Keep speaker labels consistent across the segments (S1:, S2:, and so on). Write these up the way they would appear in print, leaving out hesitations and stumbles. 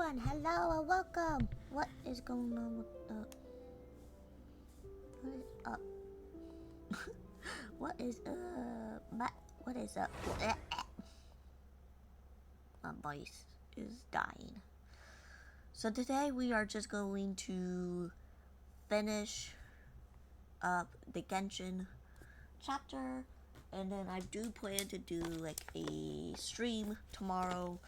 S1: everyone, hello and welcome. What is going on with the... What is up? What is what is up? My voice is dying. So today we are just going to finish up the Genshin chapter, and then I do plan to do like a stream tomorrow,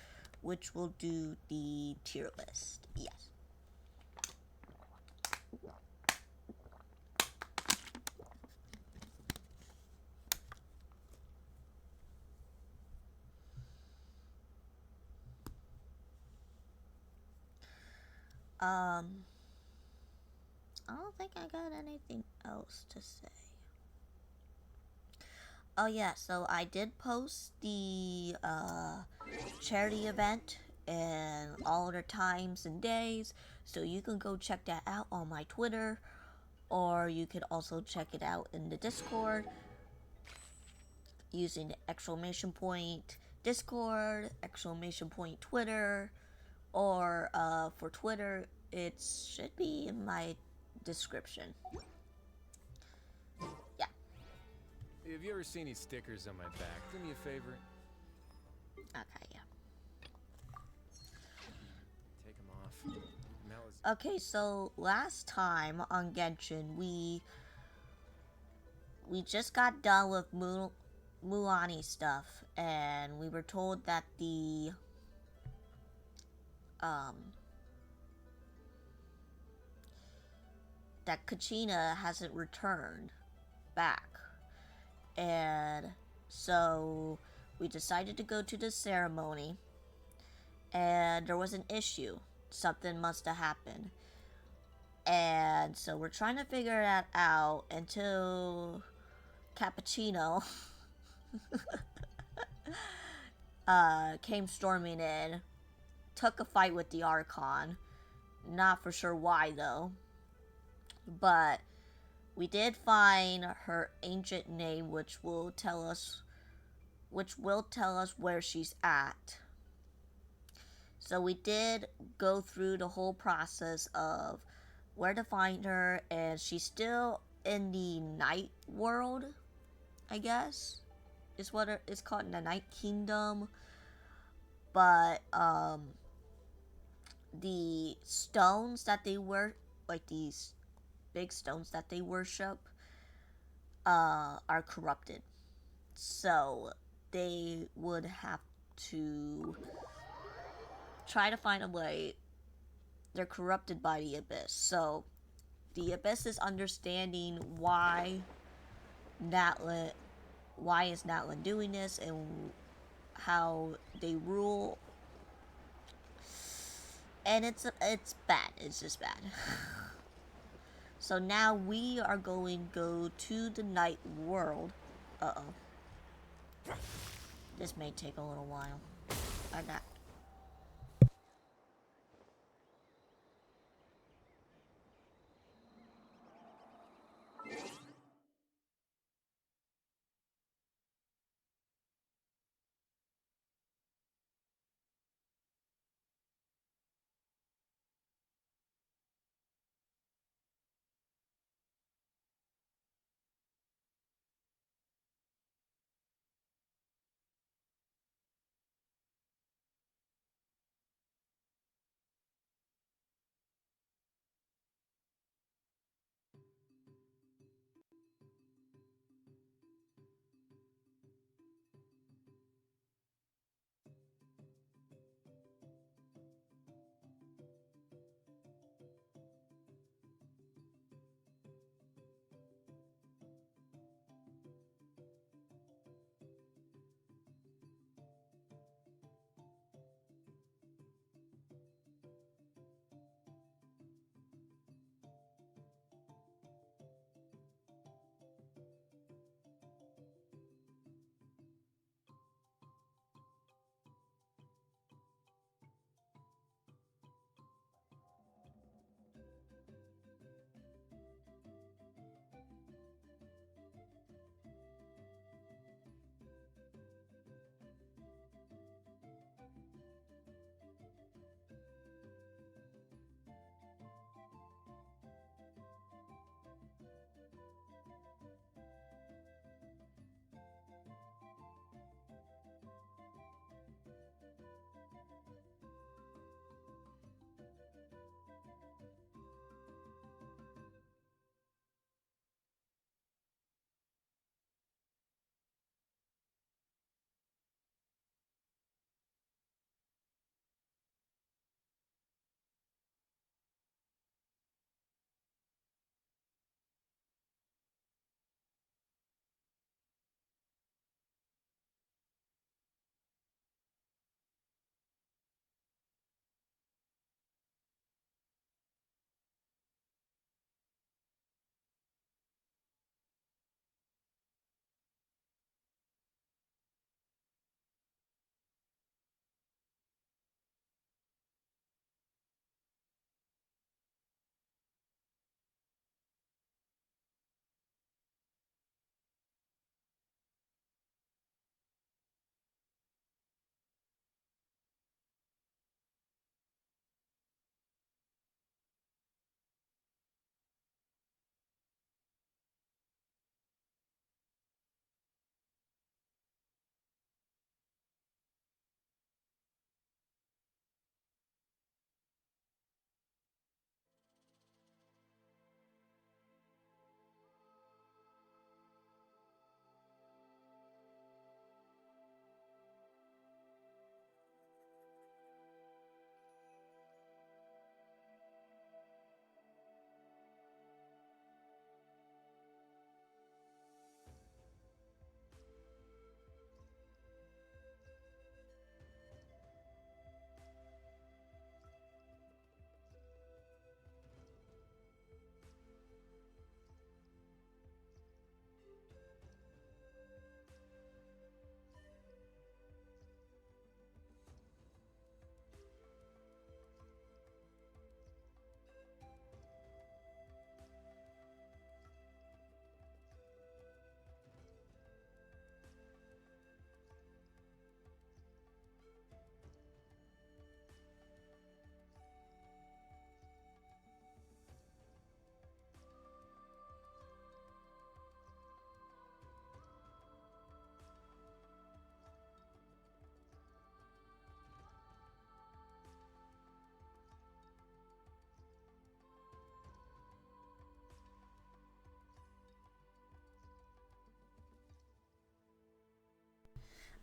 S1: which will do the tier list. Yes. I don't think I got anything else to say. Oh yeah, so I did post the charity event and all the times and days, so you can go check that out on my Twitter, or you could also check it out in the Discord using the exclamation point Discord, exclamation point Twitter, or for Twitter, it should be in my description. Yeah.
S2: Have you ever seen any stickers on my back? Do me a favor.
S1: Okay, yeah.
S2: Take them off. Now it's...
S1: Okay, so last time on Genshin, we just got done with Muani stuff, and we were told that the that Kachina hasn't returned back, and so we decided to go to the ceremony, and there was an issue. Something must have happened. And so we're trying to figure that out until Cappuccino came storming in, took a fight with the Archon. Not for sure why though. But we did find her ancient name, which will tell us where she's at. So we did go through the whole process of where to find her, and she's still in the night world, I guess is what it's called, in the Night Kingdom. But the stones that they were, like these big stones that they worship, are corrupted, so they would have to try to find a way. They're corrupted by the Abyss, so the Abyss is understanding why is Natlan doing this and how they rule, and it's bad. It's just bad. So now we are going to go to the night world. This may take a little while. I got...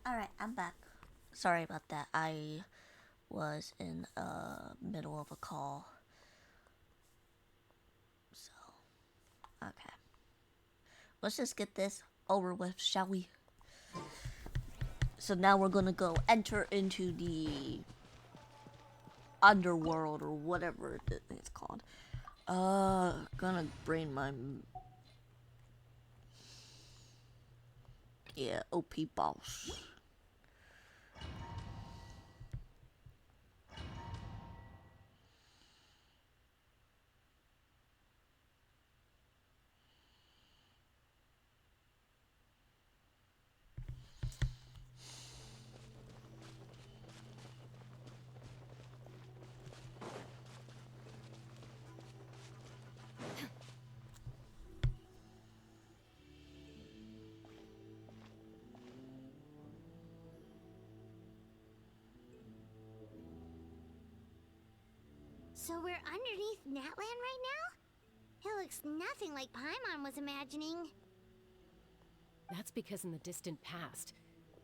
S1: Alright, I'm back. Sorry about that. I was in middle of a call. So, okay. Let's just get this over with, shall we? So now we're gonna go enter into the underworld or whatever it's called. Gonna bring my OP boss.
S3: So we're underneath Natland right now? It looks nothing like Paimon was imagining.
S4: That's because in the distant past,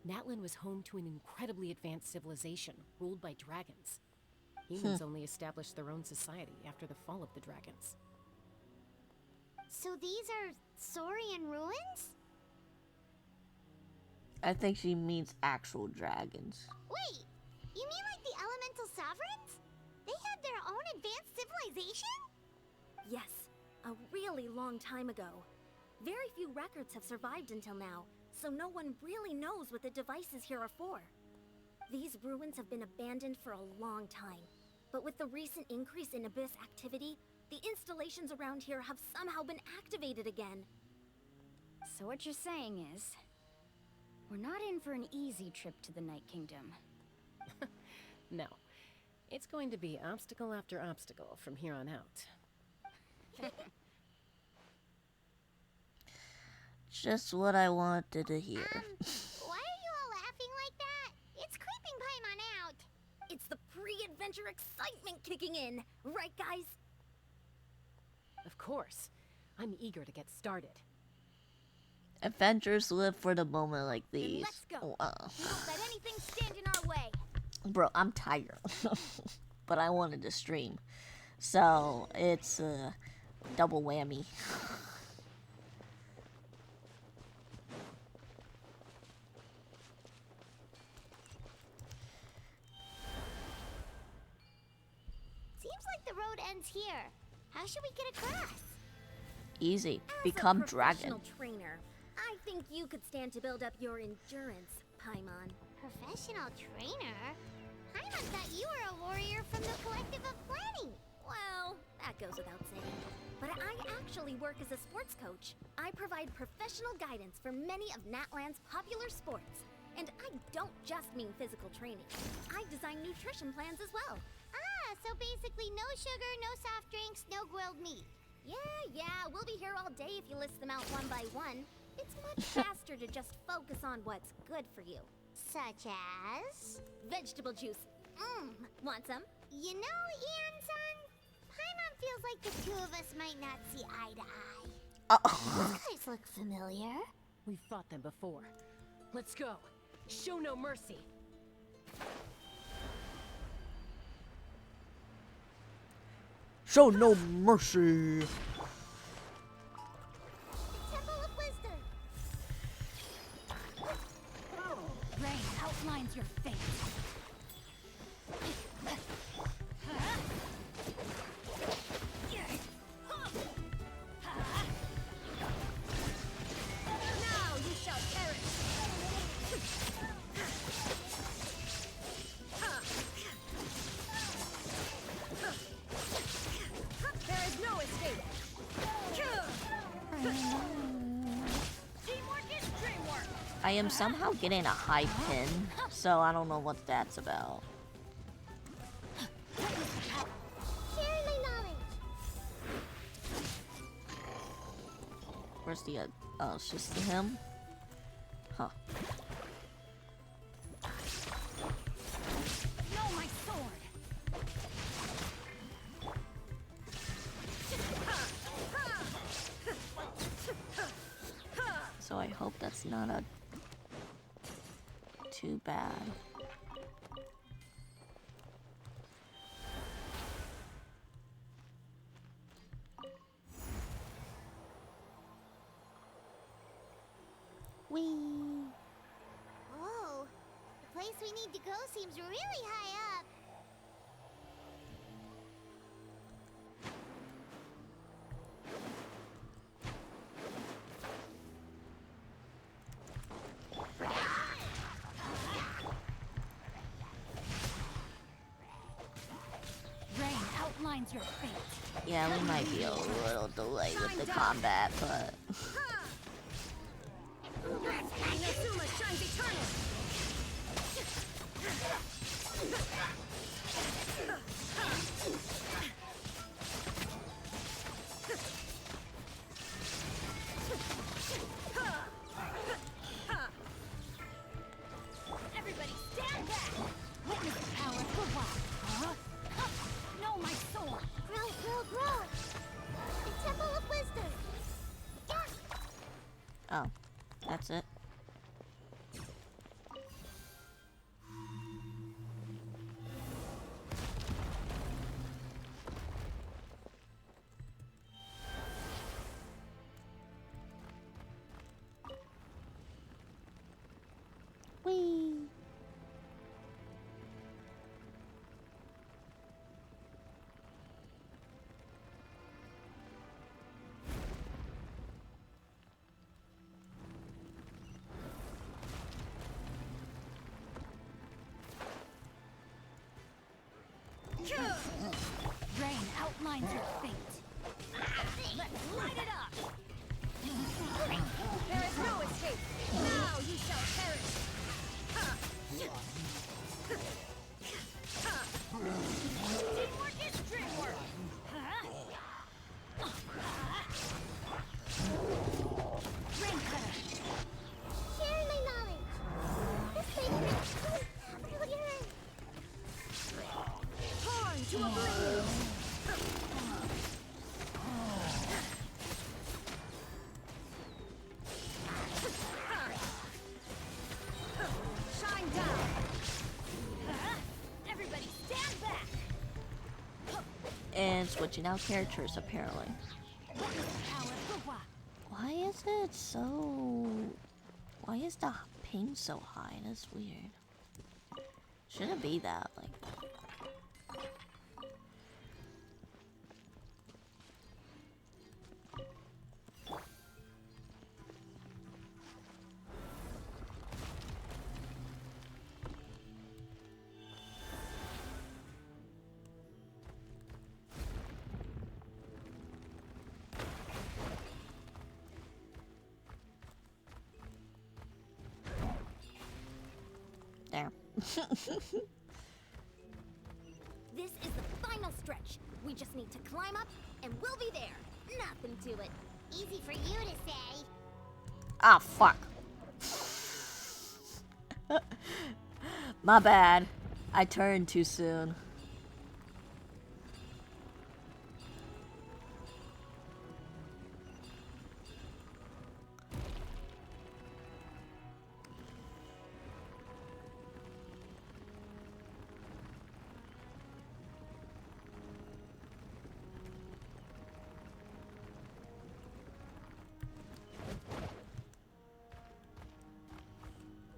S4: Natlan was home to an incredibly advanced civilization ruled by dragons. Humans only established their own society after the fall of the dragons.
S3: So these are Saurian ruins?
S1: I think she means actual dragons.
S3: Wait, you mean like the elemental sovereigns? They had their own advanced civilization?
S5: Yes, a really long time ago. Very few records have survived until now, so no one really knows what the devices here are for. These ruins have been abandoned for a long time, but with the recent increase in Abyss activity, the installations around here have somehow been activated again.
S6: So what you're saying is, we're not in for an easy trip to the Night Kingdom.
S4: No. It's going to be obstacle after obstacle from here on out.
S1: Just what I wanted to hear.
S3: Why are you all laughing like that? It's creeping Paimon out.
S5: It's the pre-adventure excitement kicking in, right guys?
S4: Of course. I'm eager to get started.
S1: Adventures live for the moment like
S5: Then
S1: these.
S5: let's go. We won't let anything stand in our way.
S1: Bro, I'm tired. But I wanted to stream. So, it's a double whammy.
S3: Seems like the road ends here. How should we get across?
S1: Easy.
S5: As
S1: Become
S5: a
S1: dragon.
S5: professional trainer, I think you could stand to build up your endurance, Paimon.
S3: Professional trainer? Paimon thought you were a warrior from the Collective of Planning.
S5: Well, that goes without saying. But I actually work as a sports coach. I provide professional guidance for many of Natland's popular sports. And I don't just mean physical training. I design nutrition plans as well.
S3: Ah, so basically no sugar, no soft drinks, no grilled meat.
S5: Yeah, we'll be here all day if you list them out one by one. It's much faster to just focus on what's good for you.
S3: Such as?
S5: Vegetable juice. Want some?
S3: You know, Ian-san, Paimon feels like the two of us might not see eye to eye. You guys look familiar.
S4: We've fought them before. Let's go. Show no mercy.
S1: Show no mercy.
S3: The Temple of Wisdom.
S6: Rain outlines your fate.
S5: Now you shall perish. There is no escape. Teamwork is dreamwork.
S1: I am somehow getting a high pin, so I don't know what that's about.
S3: Sharing my knowledge.
S1: Where's the oh, it's just him? Huh.
S6: Know my sword.
S1: So I hope that's not a too bad. Whee!
S3: Whoa, the place we need to go seems really high up.
S6: Rain outlines your fate.
S1: Yeah, we might be a little delayed with the combat, but...
S5: Inazuma shines eternal!
S6: Everybody stand back! Witness the power of the wild. Huh? No, my sword!
S3: Grow, grow, grow! The Temple of Wisdom!
S1: Oh, that's it. Whee!
S6: Rain outlines your fate. Let's light it up!
S5: There is no escape! Now you shall perish! Teamwork is dreamwork!
S6: Rain cutter!
S3: Sharing my knowledge! This thing brilliant!
S5: Torn to oblivion! Shine down!
S6: Everybody stand back!
S1: And switching out characters, apparently.
S6: Witness the power of the wild.
S1: Why is it so... Why is the ping so high? That's weird. Shouldn't be that, like... There.
S5: This is the final stretch. We just need to climb up, and we'll be there. Nothing to it.
S3: Easy for you to say.
S1: Ah, fuck. My bad. I turned too soon.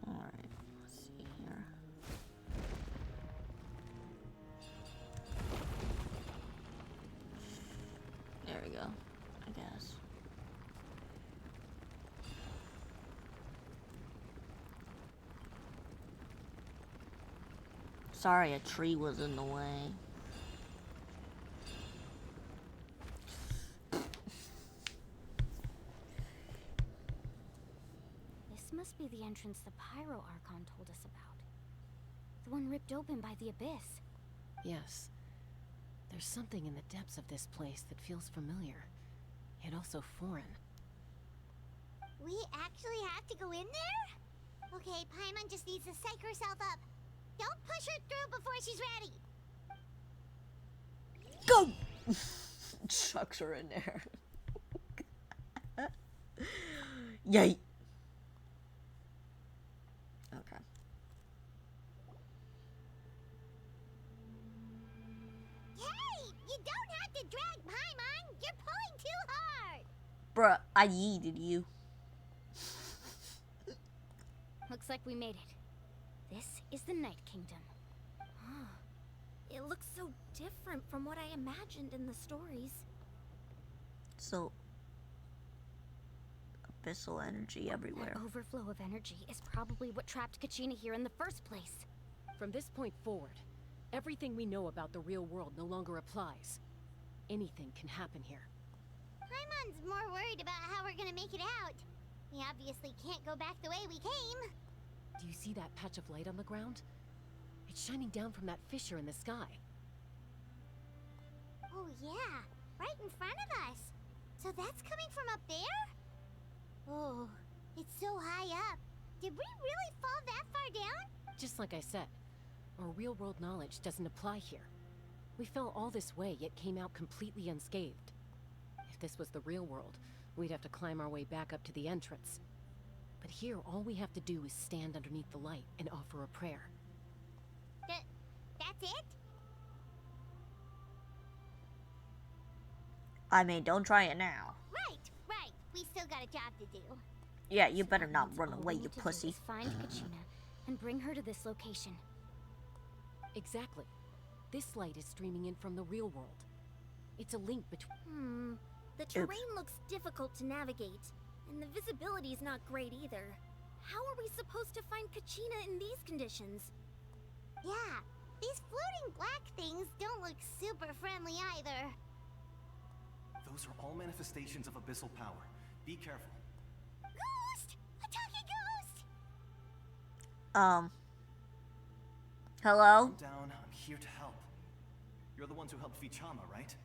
S1: Alright, let's see here. There we go, I guess. Sorry, a tree was in the way.
S6: This must be the entrance the Pyro Archon told us about. The one ripped open by the abyss.
S4: Yes. There's something in the depths of this place that feels familiar, yet also foreign.
S3: We actually have to go in there? Okay, Paimon just needs to psych herself up. Don't push her through before she's ready.
S1: Go! Chucks her in there. Yay. Okay.
S3: to drag, Paimon! You're pulling too hard!
S1: Bruh, I yeeted you.
S6: Looks like we made it. This is the Night Kingdom.
S5: It looks so different from what I imagined in the stories.
S1: So, abyssal energy everywhere.
S6: That overflow of energy is probably what trapped Kachina here in the first place.
S4: From this point forward, everything we know about the real world no longer applies. Anything can happen here.
S3: Paimon's more worried about how we're gonna make it out. We obviously can't go back the way we came.
S4: Do you see that patch of light on the ground? It's shining down from that fissure in the sky.
S3: Oh yeah, right in front of us. So that's coming from up there? Oh, it's so high up. Did we really fall that far down?
S4: Just like I said, our real-world knowledge doesn't apply here. We fell all this way, yet came out completely unscathed. If this was the real world, we'd have to climb our way back up to the entrance. But here, all we have to do is stand underneath the light and offer a prayer.
S3: That's it?
S1: I mean, don't try it now.
S3: Right. We still got a job to do.
S1: Yeah, you better not
S6: Means
S1: run
S6: all
S1: away,
S6: we
S1: you
S6: need to do
S1: pussy.
S6: is find Kachina and bring her to this location.
S4: Exactly. This light is streaming in from the real world. It's a link between...
S5: The terrain looks difficult to navigate, and the visibility's not great either. How are we supposed to find Kachina in these conditions?
S3: Yeah, these floating black things don't look super friendly either.
S7: Those are all manifestations of abyssal power. Be careful.
S3: Ghost! A talking ghost!
S1: Hello?
S7: Calm down. I'm here to help. You're the ones who helped Vichama, right?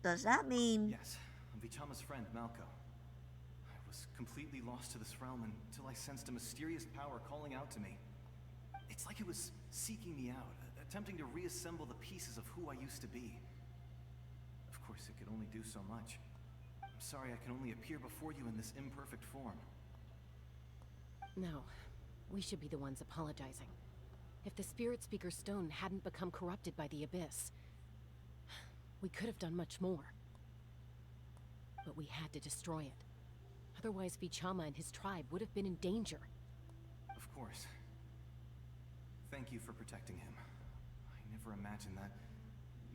S1: Does that mean...
S7: Yes. I'm Vichama's friend, Malco. I was completely lost to this realm until I sensed a mysterious power calling out to me. It's like it was seeking me out, attempting to reassemble the pieces of who I used to be. Of course, it could only do so much. I'm sorry I can only appear before you in this imperfect form.
S4: No, we should be the ones apologizing. If the Spirit Speaker Stone hadn't become corrupted by the Abyss, we could have done much more. But we had to destroy it. Otherwise, Vichama and his tribe would have been in danger.
S7: Of course. Thank you for protecting him. I never imagined that,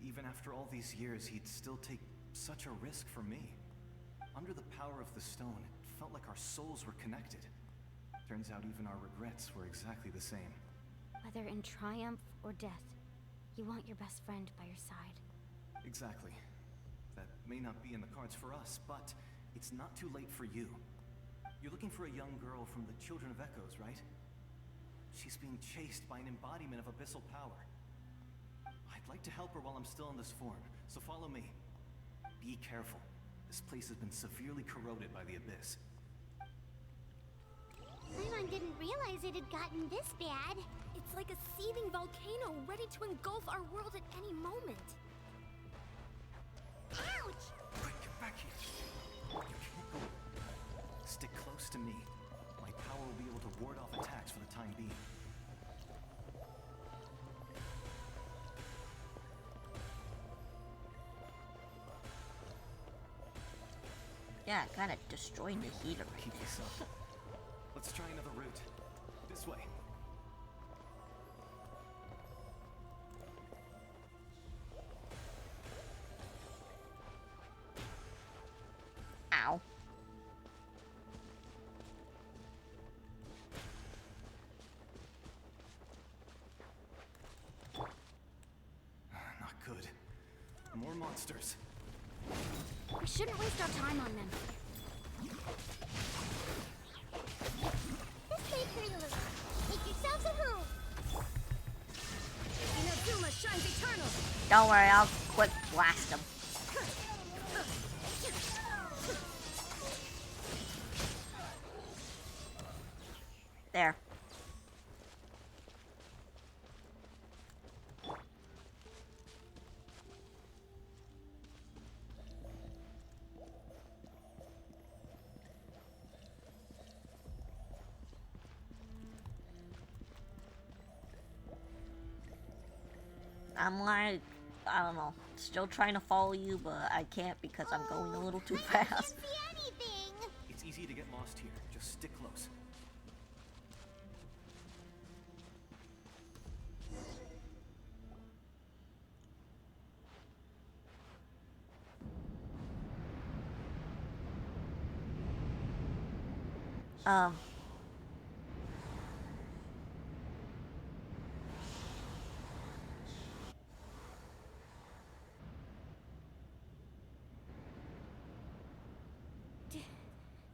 S7: even after all these years, he'd still take such a risk for me. Under the power of the stone, it felt like our souls were connected. Turns out even our regrets were exactly the same.
S6: Whether in triumph or death, you want your best friend by your side.
S7: Exactly. That may not be in the cards for us, but it's not too late for you. You're looking for a young girl from the Children of Echoes, right? She's being chased by an embodiment of abyssal power. I'd like to help her while I'm still in this form, so follow me. Be careful. This place has been severely corroded by the Abyss.
S3: Paimon didn't realize it had gotten this bad.
S5: It's like a seething volcano ready to engulf our world at any moment.
S3: Ouch!
S7: Quick, get back here. You can't go. Stick close to me. My power will be able to ward off attacks for the time being.
S1: Yeah, kind of destroying the heater right
S7: Keep
S1: there.
S7: this up. Let's try another route. This way.
S1: Ow.
S7: Not good. More monsters.
S6: We shouldn't waste our time on them.
S3: This way, pretty little. Make yourselves at home.
S5: Inazuma shines eternal!
S1: Don't worry, I'll quick blast him. There. I'm like I don't know. Still trying to follow you, but I can't because I'm going a little too
S3: I can't
S1: fast.
S3: see anything.
S7: It's easy to get lost here. Just stick close.
S1: Um.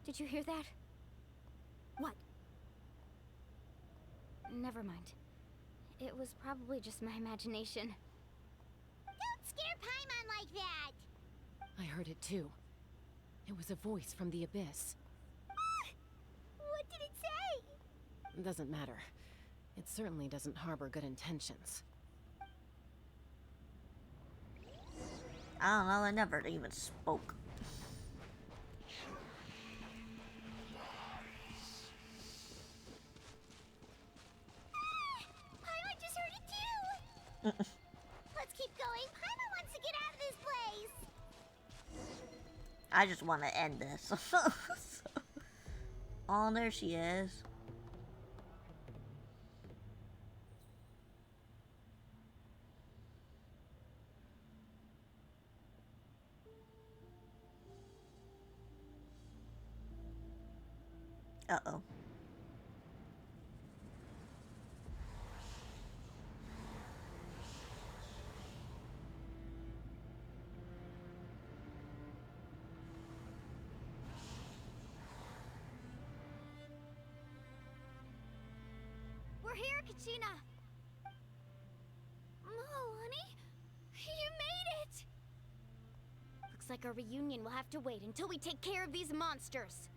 S6: Did you hear that?
S5: What?
S6: Never mind. It was probably just my imagination.
S3: Don't scare Paimon like that.
S4: I heard it too. It was a voice from the abyss.
S3: What did it say?
S4: It doesn't matter. It certainly doesn't harbor good intentions.
S1: I don't know. I never even spoke.
S3: Paimon just heard it too. Let's keep going. Paimon wants to get out of this place.
S1: I just want to end this. Oh, there she is. Uh-oh.
S5: We're here, Kachina! Oh, honey? You made it! Looks like our reunion will have to wait until we take care of these monsters.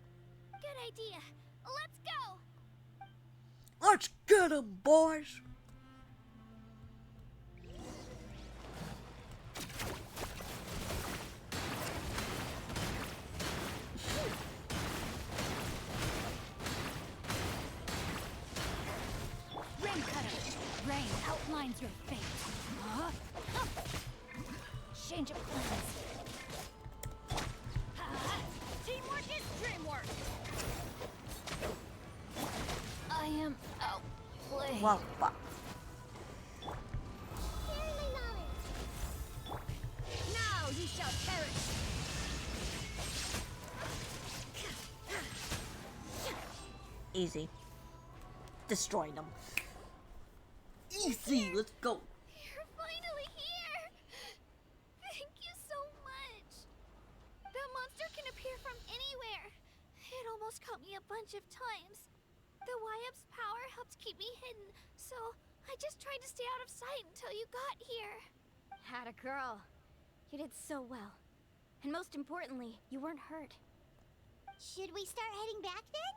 S3: Good idea. Let's go.
S1: Let's get 'em, boys.
S6: Rain Cutter! Rain outlines your fate. Huh? Change of plans.
S5: Teamwork is dreamwork!
S6: I am outplayed.
S1: Well, fuck.
S3: Sharing my knowledge.
S5: Now you shall perish!
S1: Easy. Destroy them. Easy. Let's go.
S3: You're finally here. Thank you so much. That monster can appear from anywhere. It almost caught me a bunch of times. The YF's power helped keep me hidden, so I just tried to stay out of sight until you got here.
S6: Had a girl. You did so well. And most importantly, you weren't hurt.
S3: Should we start heading back then?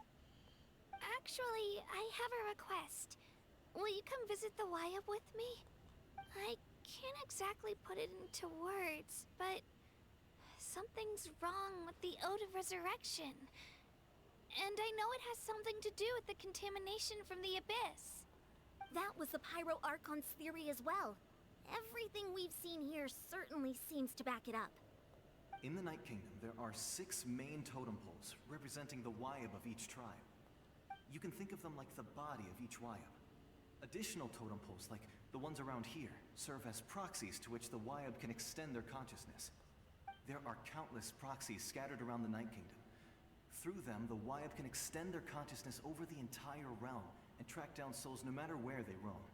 S3: Actually, I have a request. Will you come visit the YF with me? I can't exactly put it into words, but something's wrong with the Ode of Resurrection. And I know it has something to do with the contamination from the Abyss.
S5: That was the Pyro Archon's theory as well. Everything we've seen here certainly seems to back it up.
S7: In the Night Kingdom, there are 6 main totem poles representing the Wyab of each tribe. You can think of them like the body of each Wyab. Additional totem poles, like the ones around here, serve as proxies to which the Wyab can extend their consciousness. There are countless proxies scattered around the Night Kingdom. Through them, the Wyab can extend their consciousness over the entire realm and track down souls no matter where they roam.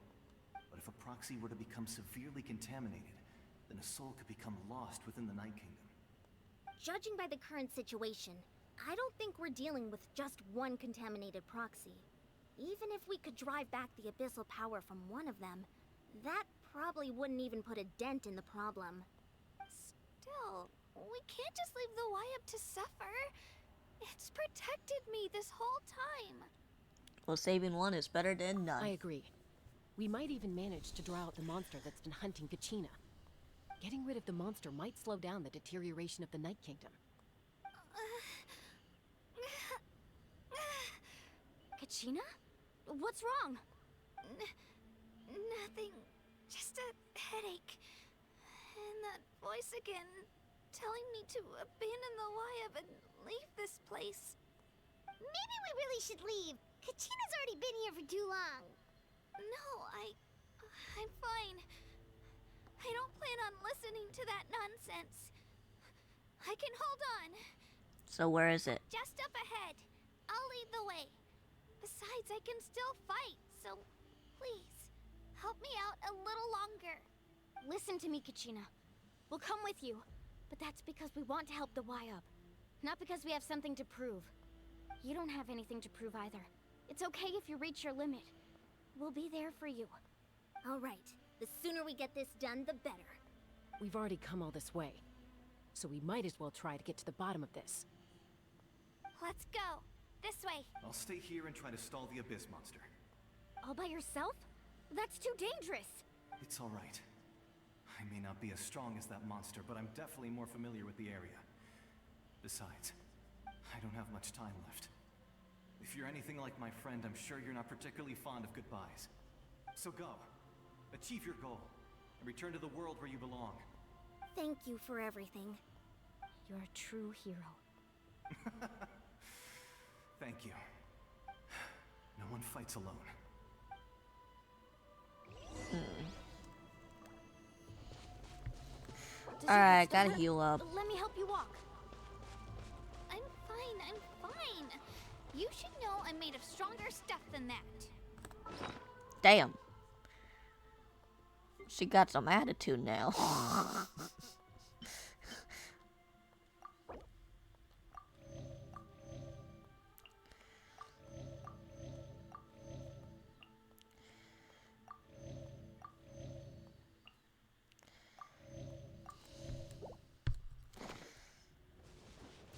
S7: But if a proxy were to become severely contaminated, then a soul could become lost within the Night Kingdom.
S5: Judging by the current situation, I don't think we're dealing with just one contaminated proxy. Even if we could drive back the abyssal power from one of them, that probably wouldn't even put a dent in the problem.
S3: Still, we can't just leave the YF to suffer. It's protected me this whole time.
S1: Well, saving one is better than none.
S4: I agree. We might even manage to draw out the monster that's been hunting Kachina. Getting rid of the monster might slow down the deterioration of the Night Kingdom.
S5: Kachina? What's wrong?
S3: Nothing. Just a headache. voice again, telling me to abandon the Wayab and leave this place.
S8: Maybe we really should leave. Kachina's already been here for too long.
S3: No, I'm fine. I don't plan on listening to that nonsense. I can hold on.
S1: So where is it?
S3: Just up ahead. I'll lead the way. Besides, I can still fight, so please, help me out a little longer.
S5: Listen to me, Kachina. We'll come with you, but that's because we want to help the Wayab, not because we have something to prove. You don't have anything to prove either. It's okay if you reach your limit. We'll be there for you.
S8: All right. The sooner we get this done, the better.
S4: We've already come all this way, so we might as well try to get to the bottom of this.
S3: Let's go. This way.
S7: I'll stay here and try to stall the Abyss monster.
S5: All by yourself? That's too dangerous.
S7: It's all right. I may not be as strong as that monster, but I'm definitely more familiar with the area. Besides, I don't have much time left. If you're anything like my friend, I'm sure you're not particularly fond of goodbyes. So go. Achieve your goal, and return to the world where you belong.
S8: Thank you for everything.
S5: You're a true hero.
S7: Thank you. No one fights alone.
S1: Alright, gotta heal up.
S5: Let me help you walk.
S3: I'm fine. You should know I'm made of stronger stuff than that.
S1: Damn. She got some attitude now.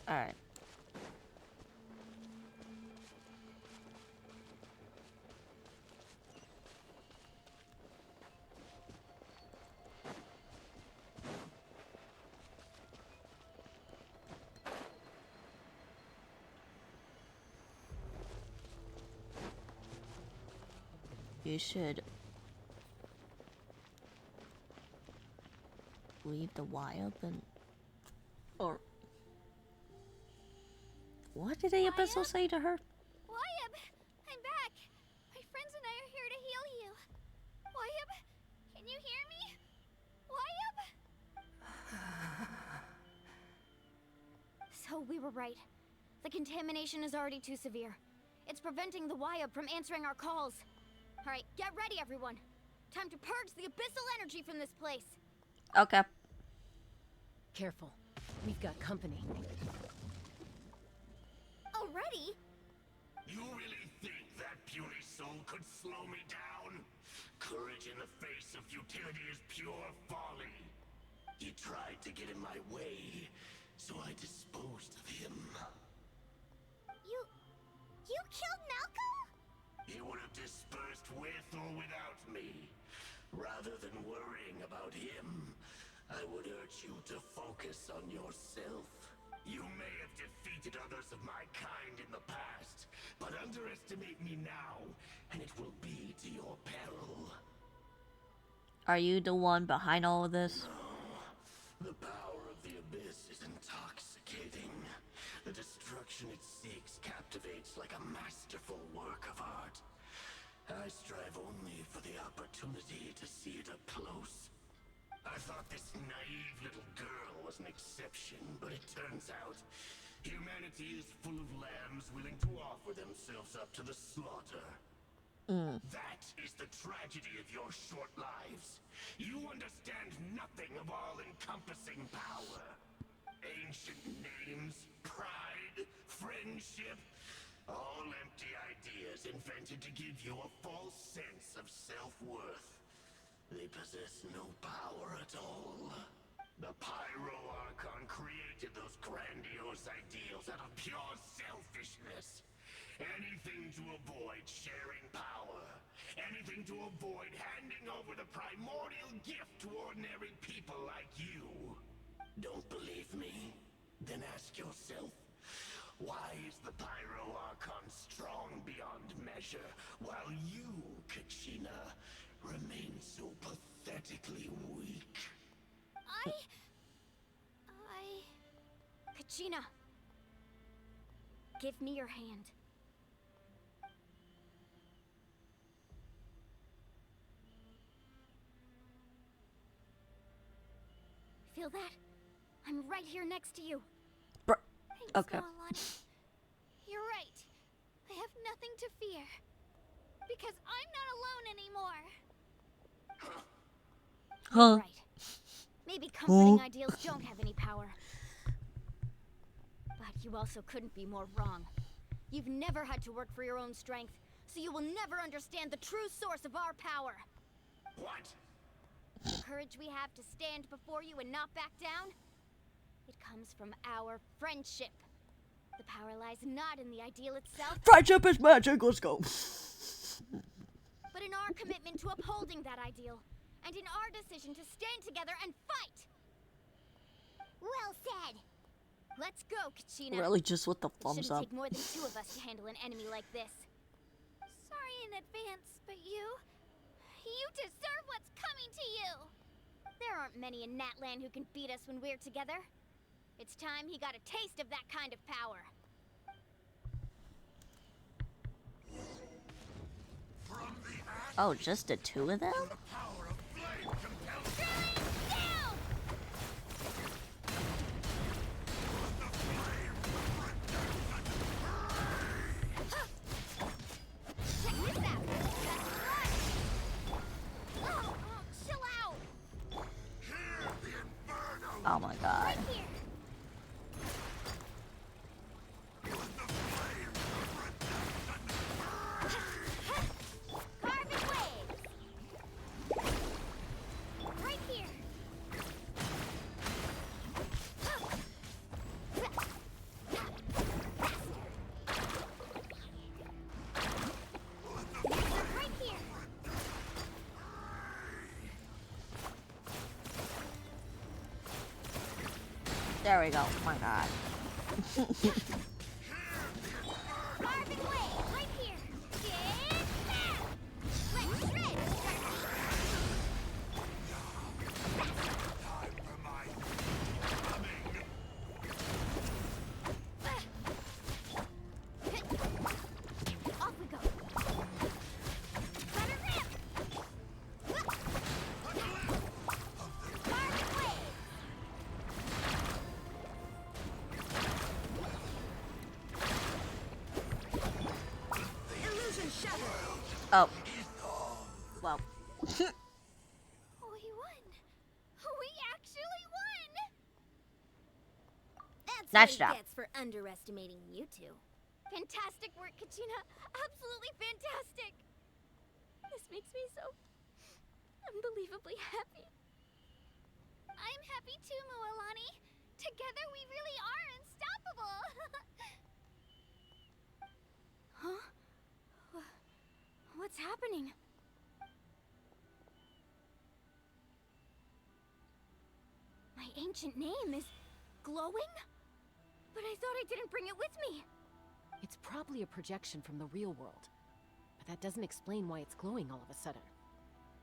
S1: Alright. You should leave the Wayab and... Or... What did the Abyssal say to her?
S3: Wayab, I'm back. My friends and I are here to heal you. Wayab, can you hear me? Wayab?
S5: So we were right. The contamination is already too severe. It's preventing the Wayab from answering our calls. All right, get ready, everyone. Time to purge the abyssal energy from this place.
S1: Okay.
S4: Careful. We've got company.
S8: Already?
S9: You really think that puny soul could slow me down? Courage in the face of futility is pure folly. He tried to get in my way, so I disposed of him.
S8: You killed Malcolm?
S9: He would have dispersed with or without me. Rather than worrying about him, I would urge you to focus on yourself. You may have defeated others of my kind in the past, but underestimate me now, and it will be to your peril.
S1: Are you the one behind all of this?
S9: The power of the Abyss is intoxicating. The destruction it seeks captivates like a masterful work of art. I strive only for the opportunity to see it up close. I thought this naive little girl was an exception, but it turns out humanity is full of lambs willing to offer themselves up to the slaughter. That is the tragedy of your short lives. You understand nothing of all-encompassing power. Ancient names, pride, friendship, all empty ideas invented to give you a false sense of self-worth. They possess no power at all. The Pyro Archon created those grandiose ideals out of pure selfishness. Anything to avoid sharing power. Anything to avoid handing over the primordial gift to ordinary people like you. Don't believe me? Then ask yourself, why is the Pyro Archon strong beyond measure, while you, Kachina, remain so pathetically weak?
S5: Kachina! Give me your hand. Feel that? I'm right here next to you.
S3: Thanks,
S1: Okay.
S3: Moalani. You're right. I have nothing to fear. Because I'm not alone anymore.
S1: Huh?
S5: Right. Maybe comforting ideals don't have any power. But you also couldn't be more wrong. You've never had to work for your own strength, so you will never understand the true source of our power.
S9: What?
S5: The courage we have to stand before you and not back down, it comes from our friendship. The power lies not in the ideal itself,
S1: Friendship is magic. Let's go.
S5: but in our commitment to upholding that ideal, and in our decision to stand together and fight.
S8: Well said.
S5: Let's go, Kachina.
S1: Really, just with the
S5: It
S1: thumbs
S5: shouldn't
S1: up.
S5: take more than 2 of us to handle an enemy like this.
S3: Sorry in advance, but you deserve what's coming to you.
S5: There aren't many in Natlan who can beat us when we're together. It's time he got a taste of that kind of power.
S1: Oh, just the 2 of them?
S3: Down!
S5: Check this out. That's right. Oh, chill out.
S1: Oh my god.
S3: Here.
S5: Carving waves.
S3: Right here. Right here.
S1: There we go. Oh my god.
S3: Carving way. Right here. Get down. Let's shred.
S5: Off we go.
S3: Let her rip. Carving way.
S5: Illusion shattered.
S1: Oh. Well.
S3: We won. We actually won.
S5: That's
S1: Nice
S5: what he
S1: job.
S5: gets for underestimating you two.
S3: Fantastic work, Kachina. Absolutely fantastic. This makes me so unbelievably happy. I'm happy too, Moalani. Together we really are unstoppable.
S5: Huh? What's happening? My ancient name is glowing? But I thought I didn't bring it with me.
S4: It's probably a projection from the real world. But that doesn't explain why it's glowing all of a sudden.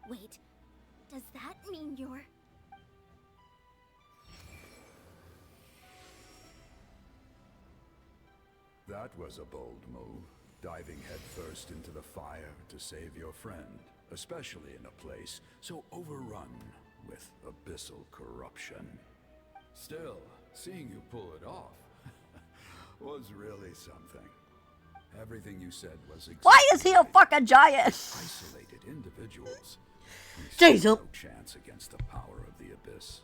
S5: Wait, does that mean you're...
S10: That was a bold move, diving headfirst into the fire to save your friend, especially in a place so overrun with abyssal corruption. Still, seeing you pull it off was really something. Everything you said was
S1: Why is he a fucking giant?
S10: isolated individuals. We
S1: Jesus.
S10: stand no chance against the power of the abyss.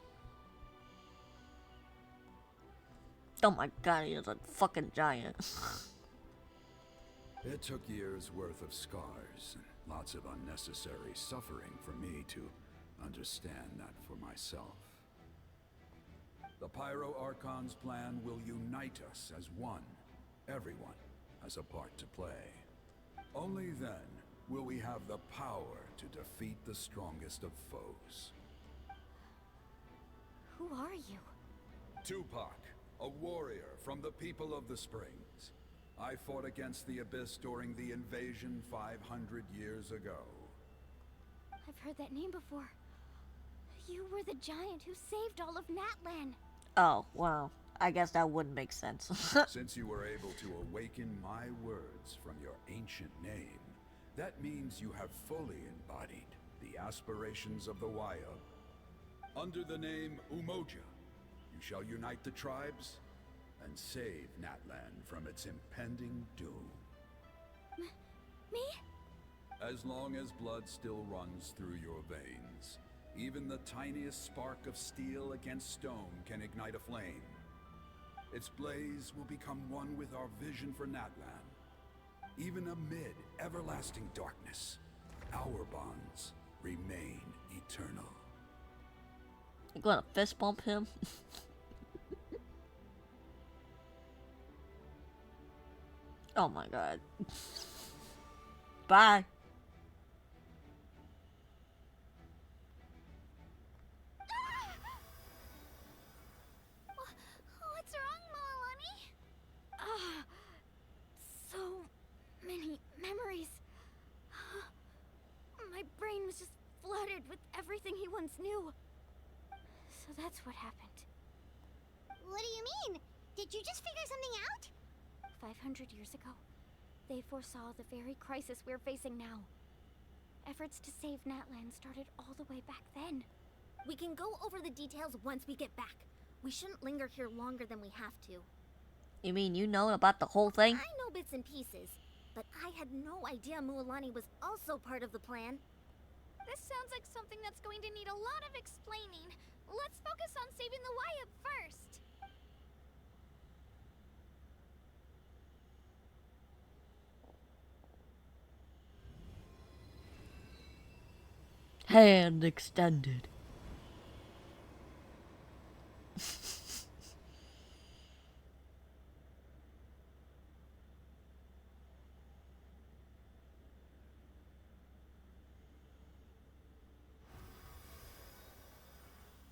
S1: Oh my god, he is a fucking giant.
S10: It took years worth of scars and lots of unnecessary suffering for me to understand that for myself. The Pyro Archon's plan will unite us as one. Everyone has a part to play. Only then will we have the power to defeat the strongest of foes.
S5: Who are you?
S10: Tupac, a warrior from the people of the Springs. I fought against the Abyss during the invasion 500 years ago.
S5: I've heard that name before. You were the giant who saved all of Natlan.
S1: Oh, wow. I guess that wouldn't make sense.
S10: Since you were able to awaken my words from your ancient name, that means you have fully embodied the aspirations of the Waya. Under the name Umoja, you shall unite the tribes and save Natlan from its impending doom.
S5: Me?
S10: As long as blood still runs through your veins, even the tiniest spark of steel against stone can ignite a flame. Its blaze will become one with our vision for Natlan. Even amid everlasting darkness, our bonds remain eternal.
S1: You gonna fist bump him? Oh my god. Bye.
S3: What's wrong, Moalani?
S5: Ah, so many memories. My brain was just flooded with everything he once knew. So that's what happened.
S8: What do you mean? Did you just figure something out?
S5: 500 years ago, they foresaw the very crisis we're facing now. Efforts to save Natlan started all the way back then. We can go over the details once we get back. We shouldn't linger here longer than we have to.
S1: You mean you know about the whole thing?
S5: I know bits and pieces, but I had no idea Mualani was also part of the plan.
S3: This sounds like something that's going to need a lot of explaining. Let's focus on saving the Waya first.
S1: Hand extended.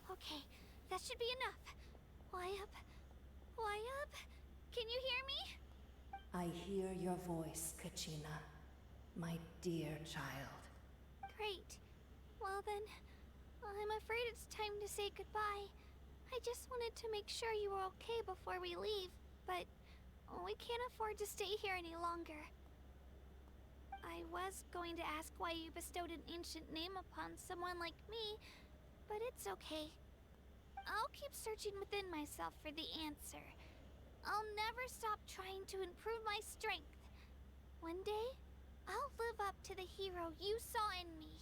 S3: Okay, that should be enough. Wayab? Wayab? Can you hear me?
S11: I hear your voice, Kachina, my dear child.
S3: Great. Well then, I'm afraid it's time to say goodbye. I just wanted to make sure you were okay before we leave, but we can't afford to stay here any longer. I was going to ask why you bestowed an ancient name upon someone like me, but it's okay. I'll keep searching within myself for the answer. I'll never stop trying to improve my strength. One day, I'll live up to the hero you saw in me.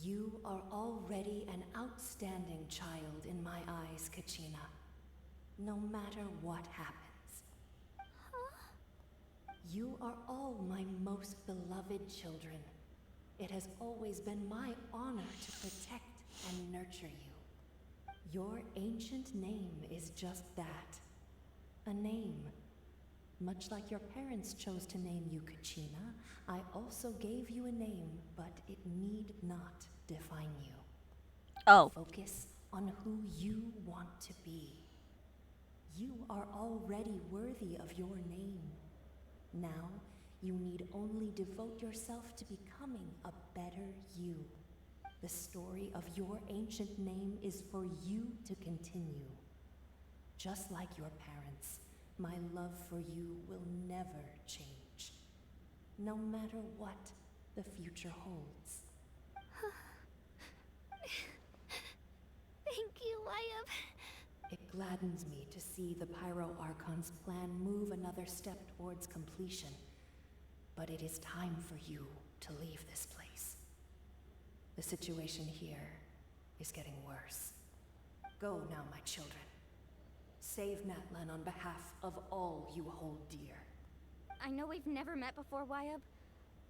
S11: You are already an outstanding child in my eyes, Kachina. No matter what happens.
S3: Huh?
S11: You are all my most beloved children. It has always been my honor to protect and nurture you. Your ancient name is just that. A name. Much like your parents chose to name you Kachina, I also gave you a name, but it need not define you.
S1: Oh.
S11: Focus on who you want to be. You are already worthy of your name. Now, you need only devote yourself to becoming a better you. The story of your ancient name is for you to continue. Just like your parents, my love for you will never change. No matter what the future holds.
S3: Thank you, Wayab.
S11: It gladdens me to see the Pyro Archon's plan move another step towards completion. But it is time for you to leave this place. The situation here is getting worse. Go now, my children. Save Natlan on behalf of all you hold dear.
S5: I know we've never met before, Wayab,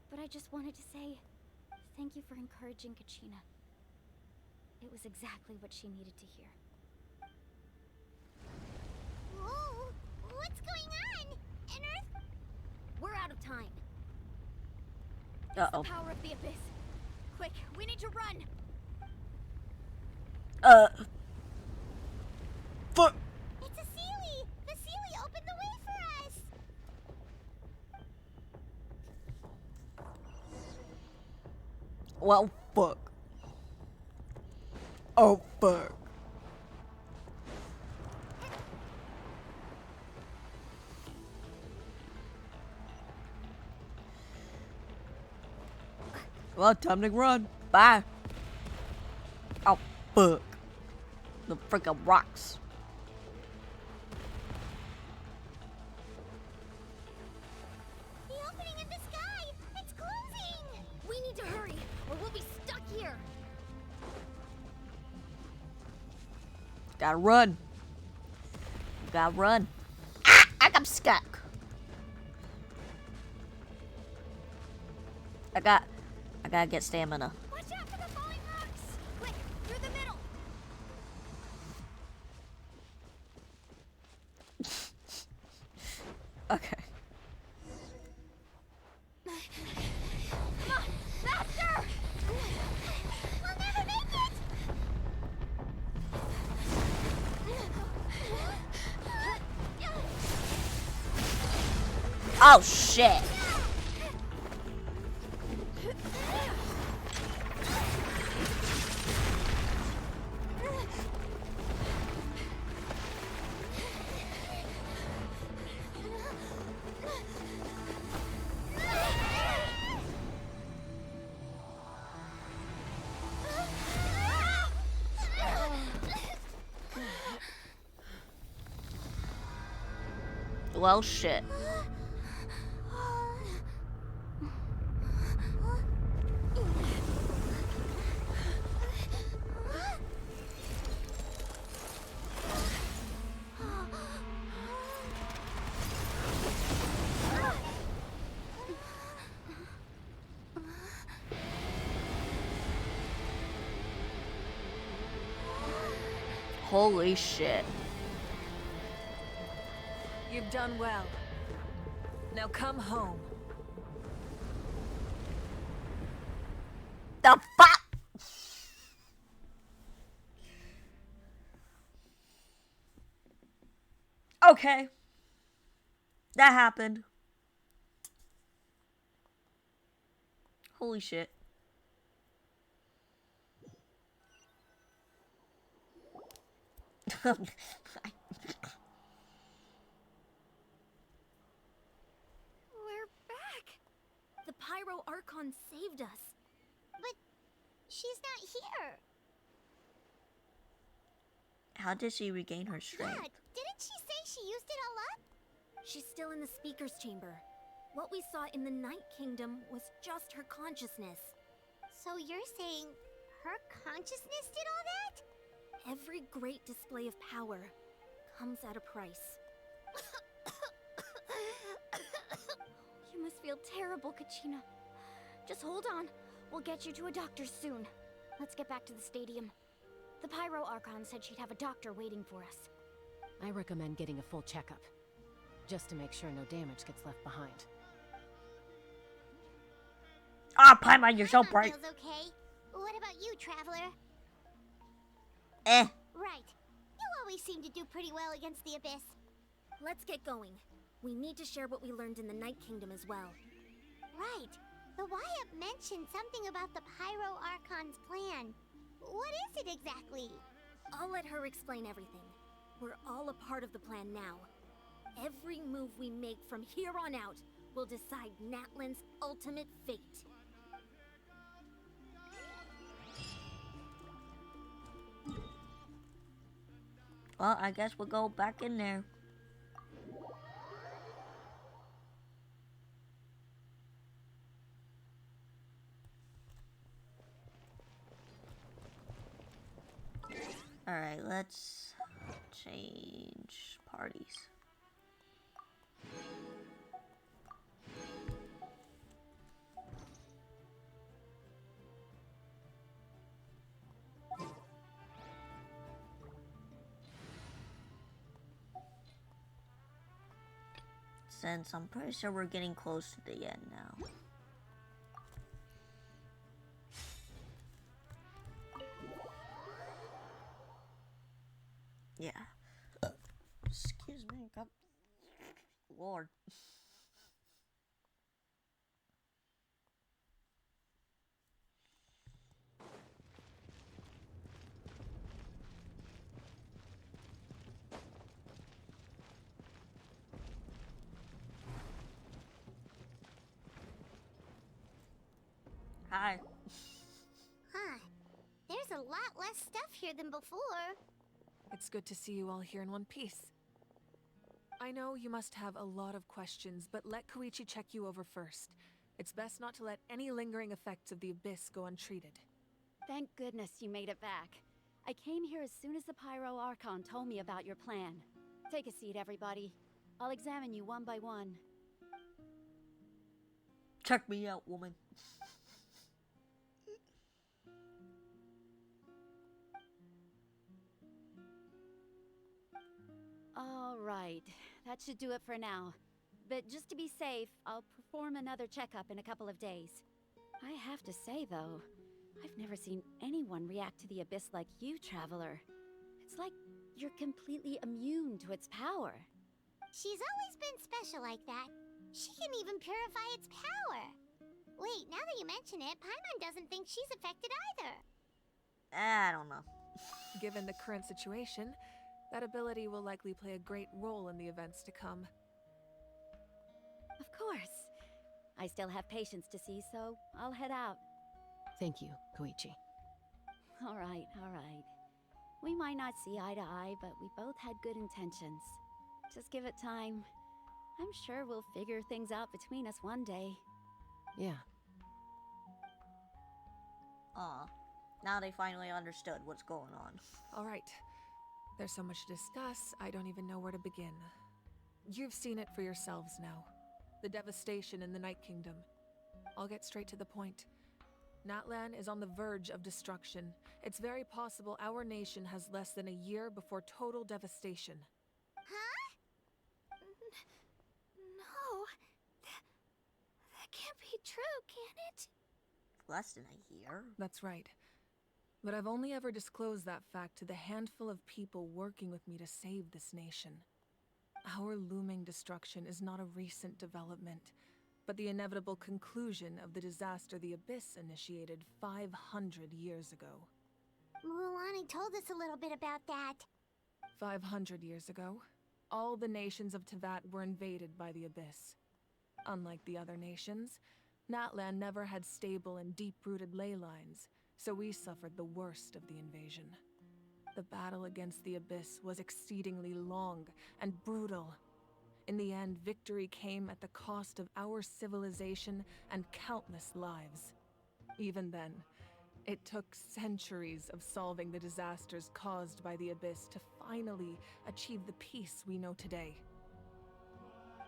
S5: but I just wanted to say thank you for encouraging Kachina. It was exactly what she needed to hear.
S8: Whoa! What's going on? An earth?
S5: We're out of time.
S1: Uh-oh.
S5: It's the power of the abyss. Quick, we need to run.
S1: Fuck.
S8: It's a Sealy! The Sealy opened the way for us!
S1: Well, fuck. Oh, fuck. Well, time to run. Bye. Oh, fuck. The freaking rocks.
S8: The opening in the sky! It's closing!
S5: We need to hurry, or we'll be stuck here.
S1: Gotta run. Gotta run. Ah, I'm stuck. I gotta get stamina.
S3: Watch out for the falling rocks! Quick, through the middle!
S1: Okay.
S3: Come on, faster! We'll never make it!
S1: Oh shit. Well, shit. Holy shit.
S11: You've done well. Now come home.
S1: The fuck? Okay. That happened. Holy shit.
S3: We're back!
S5: The Pyro Archon saved us.
S8: But she's not here.
S1: How did she regain her
S8: Yeah,
S1: strength?
S8: didn't she say she used it all up?
S5: She's still in the Speaker's Chamber. What we saw in the Night Kingdom was just her consciousness.
S8: So you're saying her consciousness did all that?
S5: Every great display of power comes at a price.
S6: You must feel terrible, Kachina. Just hold on. We'll get you to a doctor soon. Let's get back to the stadium. The Pyro Archon said she'd have a doctor waiting for us.
S4: I recommend getting a full checkup, just to make sure no damage gets left behind.
S1: Ah, Paimon, you're so
S8: My mom
S1: bright.
S8: feels okay. What about you, Traveler?
S1: Eh.
S8: Right. You always seem to do pretty well against the Abyss.
S5: Let's get going. We need to share what we learned in the Night Kingdom as well.
S8: Right. The Wyatt mentioned something about the Pyro Archon's plan. What is it exactly?
S5: I'll let her explain everything. We're all a part of the plan now. Every move we make from here on out will decide Natlan's ultimate fate.
S1: Well, I guess we'll go back in there. Alright, let's change parties. Since I'm pretty sure we're getting close to the end now. Yeah. Excuse me, God. Lord. Hi.
S8: lot less stuff here than before.
S12: It's good to see you all here in one piece. I know you must have a lot of questions, but let Koichi check you over first. It's best not to let any lingering effects of the Abyss go untreated.
S13: Thank goodness you made it back. I came here as soon as the Pyro Archon told me about your plan. Take a seat, everybody. I'll examine you one by one.
S1: Check me out, woman.
S13: All right, that should do it for now. But just to be safe, I'll perform another checkup in a couple of days. I have to say, though, I've never seen anyone react to the Abyss like you, Traveler. It's like you're completely immune to its power.
S8: She's always been special like that. She can even purify its power. Wait, now that you mention it, Paimon doesn't think she's affected either.
S1: I don't know.
S12: Given the current situation, that ability will likely play a great role in the events to come.
S13: Of course. I still have patients to see, so I'll head out.
S4: Thank you, Koichi.
S13: All right, all right. We might not see eye to eye, but we both had good intentions. Just give it time. I'm sure we'll figure things out between us one day.
S4: Yeah.
S1: Aw. Now they finally understood what's going on.
S12: All right. There's so much to discuss, I don't even know where to begin. You've seen it for yourselves now. The devastation in the Night Kingdom. I'll get straight to the point. Natlan is on the verge of destruction. It's very possible our nation has less than a year before total devastation.
S8: Huh?
S3: No. That can't be true, can it?
S1: Less than a year?
S12: That's right. But I've only ever disclosed that fact to the handful of people working with me to save this nation. Our looming destruction is not a recent development, but the inevitable conclusion of the disaster the Abyss initiated 500 years ago.
S8: Mulan told us a little bit about that.
S12: 500 years ago, all the nations of Tevat were invaded by the Abyss. Unlike the other nations, Natlan never had stable and deep-rooted ley lines, so we suffered the worst of the invasion. The battle against the Abyss was exceedingly long and brutal. In the end, victory came at the cost of our civilization and countless lives. Even then, it took centuries of solving the disasters caused by the Abyss to finally achieve the peace we know today.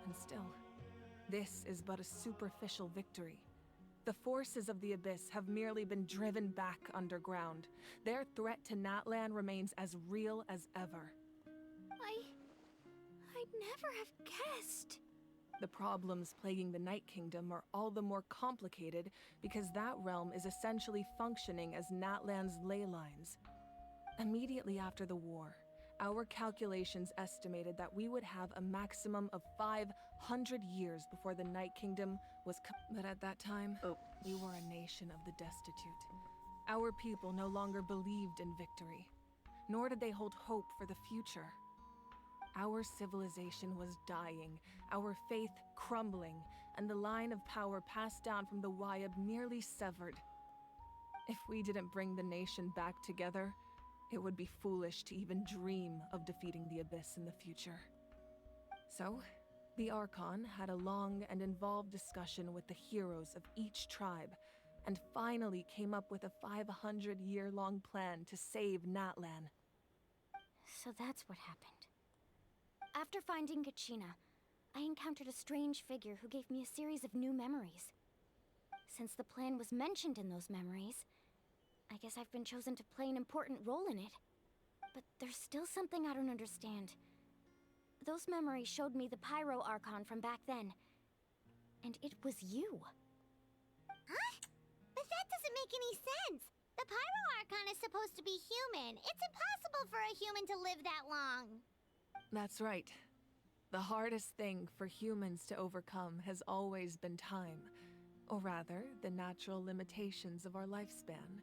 S12: And still, this is but a superficial victory. The forces of the Abyss have merely been driven back underground. Their threat to Natlan remains as real as ever.
S3: I'd never have guessed.
S12: The problems plaguing the Night Kingdom are all the more complicated because that realm is essentially functioning as Natlan's ley lines. Immediately after the war, our calculations estimated that we would have a maximum of 500 years before the Night Kingdom was but at that time, we were a nation of the destitute. Our people no longer believed in victory, nor did they hold hope for the future. Our civilization was dying, our faith crumbling, and the line of power passed down from the Wayab nearly severed. If we didn't bring the nation back together, it would be foolish to even dream of defeating the Abyss in the future. So, the Archon had a long and involved discussion with the heroes of each tribe, and finally came up with a 500-year-long plan to save Natlan.
S6: So that's what happened. After finding Kachina, I encountered a strange figure who gave me a series of new memories. Since the plan was mentioned in those memories, I guess I've been chosen to play an important role in it. But there's still something I don't understand. Those memories showed me the Pyro Archon from back then. And it was you.
S8: Huh? But that doesn't make any sense. The Pyro Archon is supposed to be human. It's impossible for a human to live that long.
S12: That's right. The hardest thing for humans to overcome has always been time, or rather, the natural limitations of our lifespan.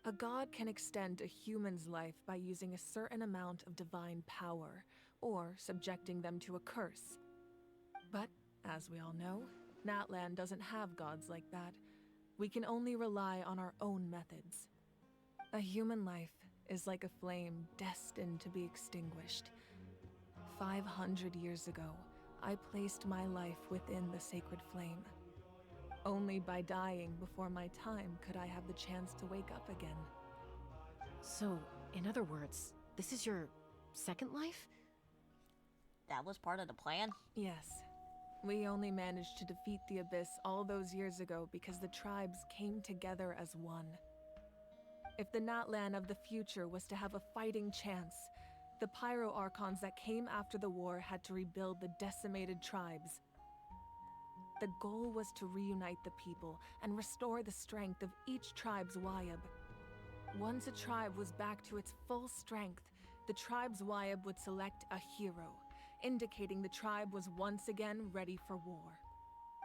S12: A god can extend a human's life by using a certain amount of divine power, or subjecting them to a curse. But, as we all know, Natlan doesn't have gods like that. We can only rely on our own methods. A human life is like a flame destined to be extinguished. 500 years ago, I placed my life within the sacred flame. Only by dying before my time could I have the chance to wake up again.
S4: So, in other words, this is your second life?
S1: That was part of the plan?
S12: Yes. We only managed to defeat the Abyss all those years ago because the tribes came together as one. If the Natlan of the future was to have a fighting chance, the Pyro Archons that came after the war had to rebuild the decimated tribes. The goal was to reunite the people and restore the strength of each tribe's Wayab. Once a tribe was back to its full strength, the tribe's Wayab would select a hero, indicating the tribe was once again ready for war.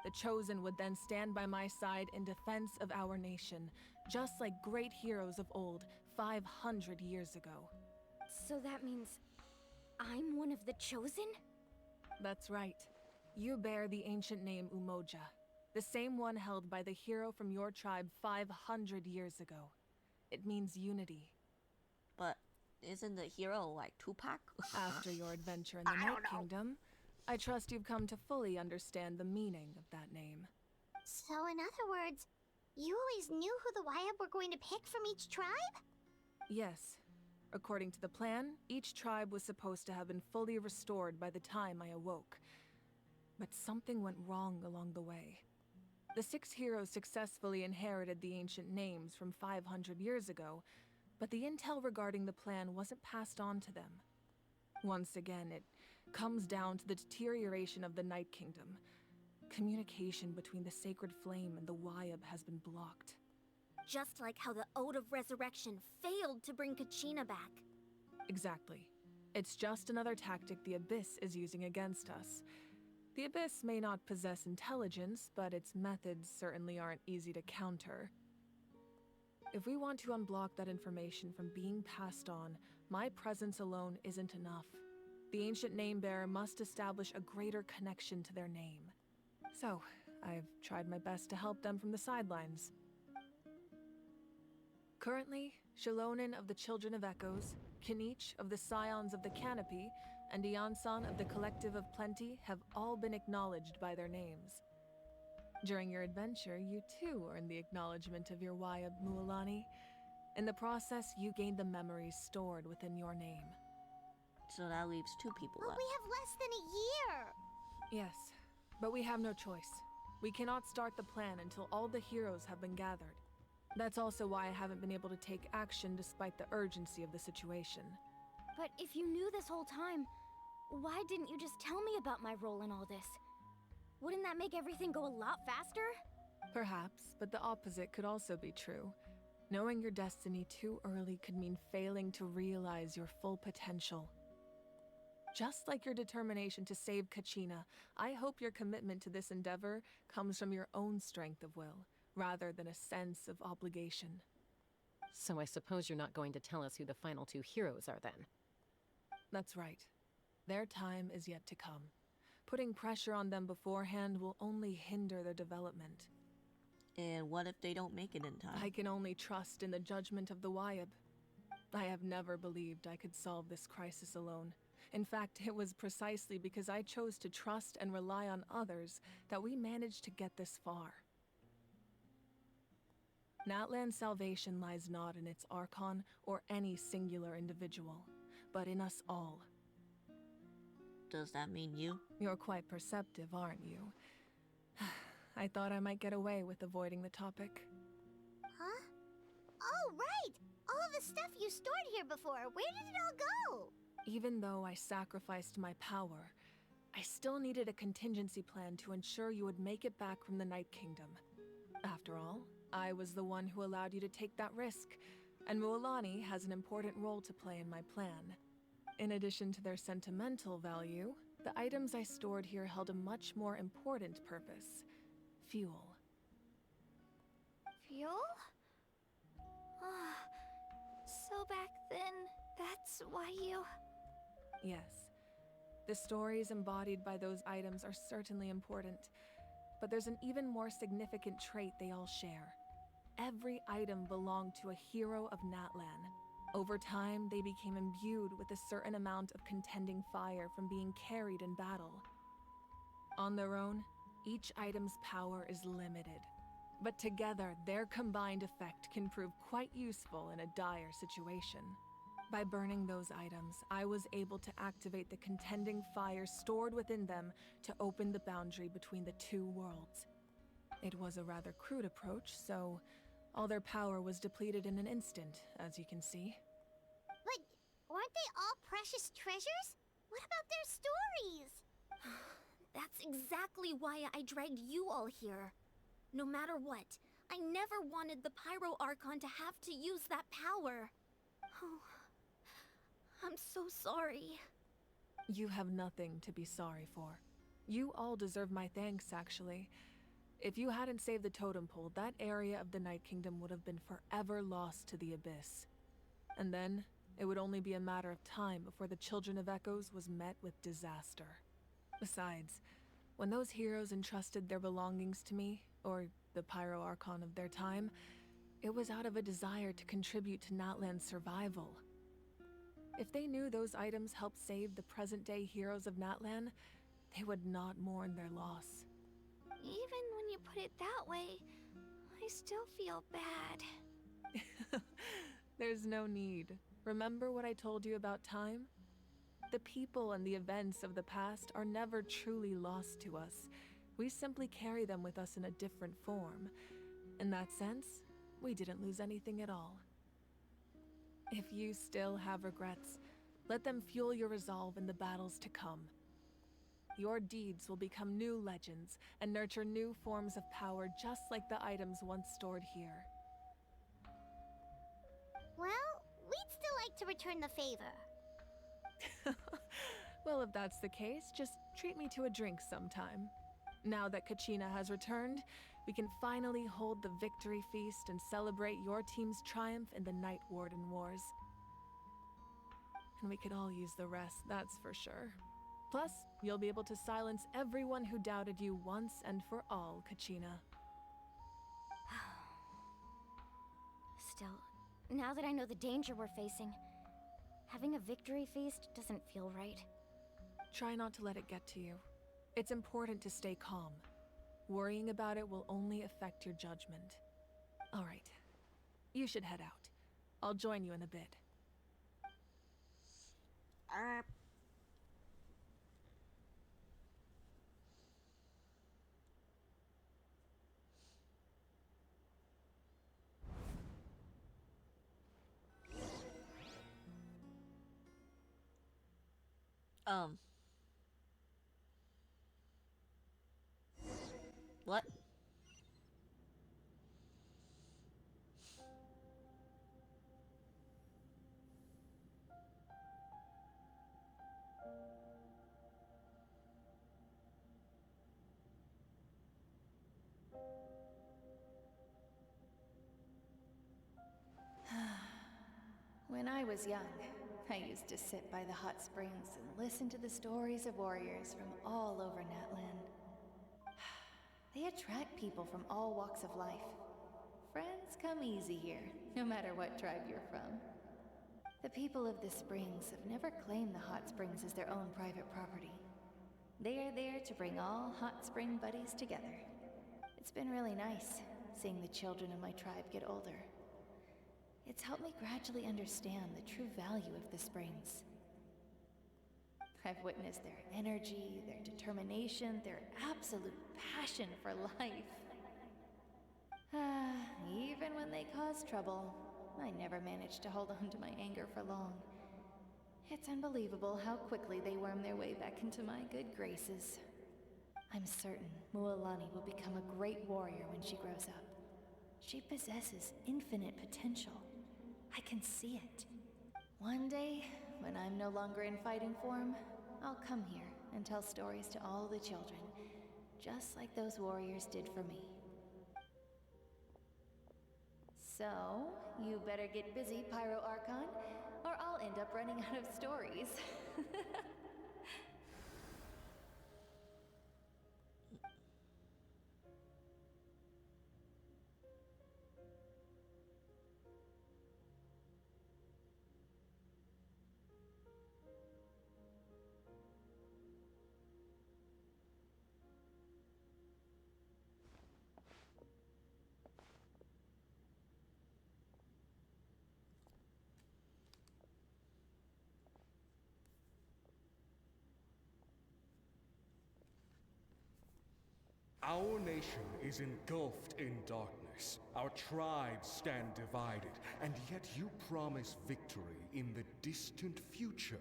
S12: The Chosen would then stand by my side in defense of our nation, just like great heroes of old 500 years ago.
S6: So that means I'm one of the Chosen?
S12: That's right. You bear the ancient name Umoja, the same one held by the hero from your tribe 500 years ago. It means unity.
S1: But isn't the hero like Tupac?
S12: After your adventure in the Night Kingdom, I trust you've come to fully understand the meaning of that name.
S8: So in other words, you always knew who the Wayab were going to pick from each tribe?
S12: Yes. According to the plan, each tribe was supposed to have been fully restored by the time I awoke. But something went wrong along the way. The 6 heroes successfully inherited the ancient names from 500 years ago, but the intel regarding the plan wasn't passed on to them. Once again, it comes down to the deterioration of the Night Kingdom. Communication between the Sacred Flame and the Wayab has been blocked.
S5: Just like how the Ode of Resurrection failed to bring Kachina back.
S12: Exactly. It's just another tactic the Abyss is using against us. The Abyss may not possess intelligence, but its methods certainly aren't easy to counter. If we want to unblock that information from being passed on, my presence alone isn't enough. The ancient name-bearer must establish a greater connection to their name. So, I've tried my best to help them from the sidelines. Currently, Shalonin of the Children of Echoes, Kinich of the Scions of the Canopy, and Iansan of the Collective of Plenty have all been acknowledged by their names. During your adventure, you too earned the acknowledgement of your Wayab, Mualani. In the process, you gained the memories stored within your name.
S1: So that leaves 2 people
S8: But
S1: left.
S8: we have less than a year!
S12: Yes, but we have no choice. We cannot start the plan until all the heroes have been gathered. That's also why I haven't been able to take action despite the urgency of the situation.
S6: But if you knew this whole time, why didn't you just tell me about my role in all this? Wouldn't that make everything go a lot faster?
S12: Perhaps, but the opposite could also be true. Knowing your destiny too early could mean failing to realize your full potential. Just like your determination to save Kachina, I hope your commitment to this endeavor comes from your own strength of will, rather than a sense of obligation.
S4: So I suppose you're not going to tell us who the final 2 heroes are then?
S12: That's right. Their time is yet to come. Putting pressure on them beforehand will only hinder their development.
S1: And what if they don't make it in time?
S12: I can only trust in the judgment of the Wayab. I have never believed I could solve this crisis alone. In fact, it was precisely because I chose to trust and rely on others that we managed to get this far. Natlan's salvation lies not in its Archon or any singular individual, but in us all.
S1: Does that mean you?
S12: You're quite perceptive, aren't you? I thought I might get away with avoiding the topic.
S8: Huh? Oh, right! All of the stuff you stored here before, where did it all go?
S12: Even though I sacrificed my power, I still needed a contingency plan to ensure you would make it back from the Night Kingdom. After all, I was the one who allowed you to take that risk, and Mualani has an important role to play in my plan. In addition to their sentimental value, the items I stored here held a much more important purpose: fuel.
S6: Fuel? So back then, that's why you...
S12: Yes. The stories embodied by those items are certainly important, but there's an even more significant trait they all share. every item belonged to a hero of Natlan. Over time, they became imbued with a certain amount of contending fire from being carried in battle. On their own, each item's power is limited, but together, their combined effect can prove quite useful in a dire situation. By burning those items, I was able to activate the contending fire stored within them to open the boundary between the two worlds. It was a rather crude approach, so all their power was depleted in an instant, as you can see.
S8: But weren't they all precious treasures? What about their stories?
S5: That's exactly why I dragged you all here. No matter what, I never wanted the Pyro Archon to have to use that power. Oh, I'm so sorry.
S12: You have nothing to be sorry for. You all deserve my thanks, actually. If you hadn't saved the totem pole, that area of the Night Kingdom would have been forever lost to the Abyss. And then, it would only be a matter of time before the Children of Echoes was met with disaster. Besides, when those heroes entrusted their belongings to me, or the Pyro Archon of their time, it was out of a desire to contribute to Natlan's survival. If they knew those items helped save the present-day heroes of Natlan, they would not mourn their loss.
S3: Even when you put it that way, I still feel bad.
S12: There's no need. Remember what I told you about time? The people and the events of the past are never truly lost to us. We simply carry them with us in a different form. In that sense, we didn't lose anything at all. If you still have regrets, let them fuel your resolve in the battles to come. Your deeds will become new legends and nurture new forms of power just like the items once stored here.
S8: Well, we'd still like to return the favor.
S12: Well, if that's the case, just treat me to a drink sometime. Now that Kachina has returned, we can finally hold the victory feast and celebrate your team's triumph in the Night Warden Wars. And we could all use the rest, that's for sure. Plus, you'll be able to silence everyone who doubted you once and for all, Kachina.
S6: Still, now that I know the danger we're facing, having a victory feast doesn't feel right.
S12: Try not to let it get to you. It's important to stay calm. Worrying about it will only affect your judgment. All right. You should head out. I'll join you in a bit.
S1: What?
S14: When I was young, I used to sit by the hot springs and listen to the stories of warriors from all over Natlan. They attract people from all walks of life. Friends come easy here, no matter what tribe you're from. The people of the springs have never claimed the hot springs as their own private property. They are there to bring all hot spring buddies together. It's been really nice, seeing the children of my tribe get older. It's helped me gradually understand the true value of the springs. I've witnessed their energy, their determination, their absolute passion for life. Even when they cause trouble, I never managed to hold on to my anger for long. It's unbelievable how quickly they worm their way back into my good graces. I'm certain Mualani will become a great warrior when she grows up. She possesses infinite potential. I can see it. One day, when I'm no longer in fighting form, I'll come here and tell stories to all the children, just like those warriors did for me. So, you better get busy, Pyro Archon, or I'll end up running out of stories.
S15: Our nation is engulfed in darkness. Our tribes stand divided, and yet you promise victory in the distant future.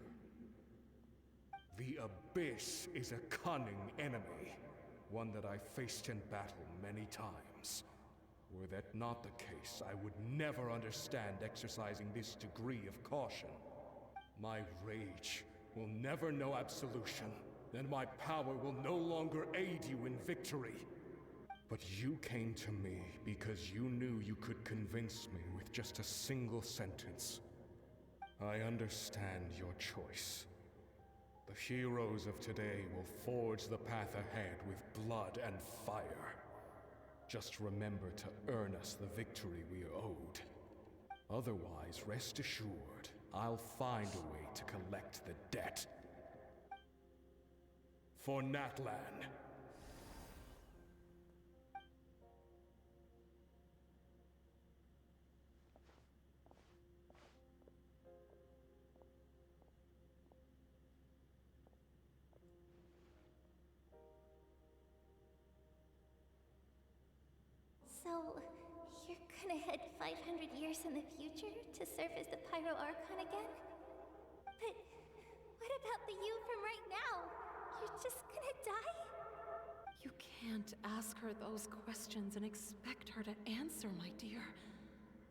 S15: The Abyss is a cunning enemy, one that I faced in battle many times. Were that not the case, I would never understand exercising this degree of caution. My rage will never know absolution, and my power will no longer aid you in victory. But you came to me because you knew you could convince me with just a single sentence. I understand your choice. The heroes of today will forge the path ahead with blood and fire. Just remember to earn us the victory we are owed. Otherwise, rest assured, I'll find a way to collect the debt. For Natlan.
S5: So, you're gonna head 500 years in the future to serve as the Pyro Archon again? But what about the you from right now? You're just gonna die?
S12: You can't ask her those questions and expect her to answer, my dear.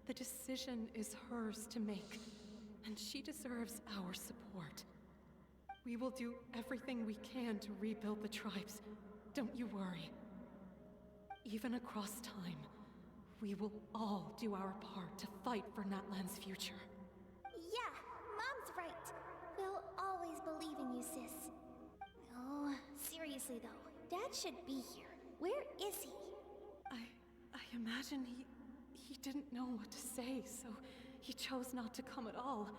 S12: The decision is hers to make, and she deserves our support. We will do everything we can to rebuild the tribes. Don't you worry. Even across time, we will all do our part to fight for Natlan's future.
S5: Yeah, Mom's right. We'll always believe in you, sis. Oh, seriously though, Dad should be here. Where is he?
S12: I imagine he didn't know what to say, so he chose not to come at all.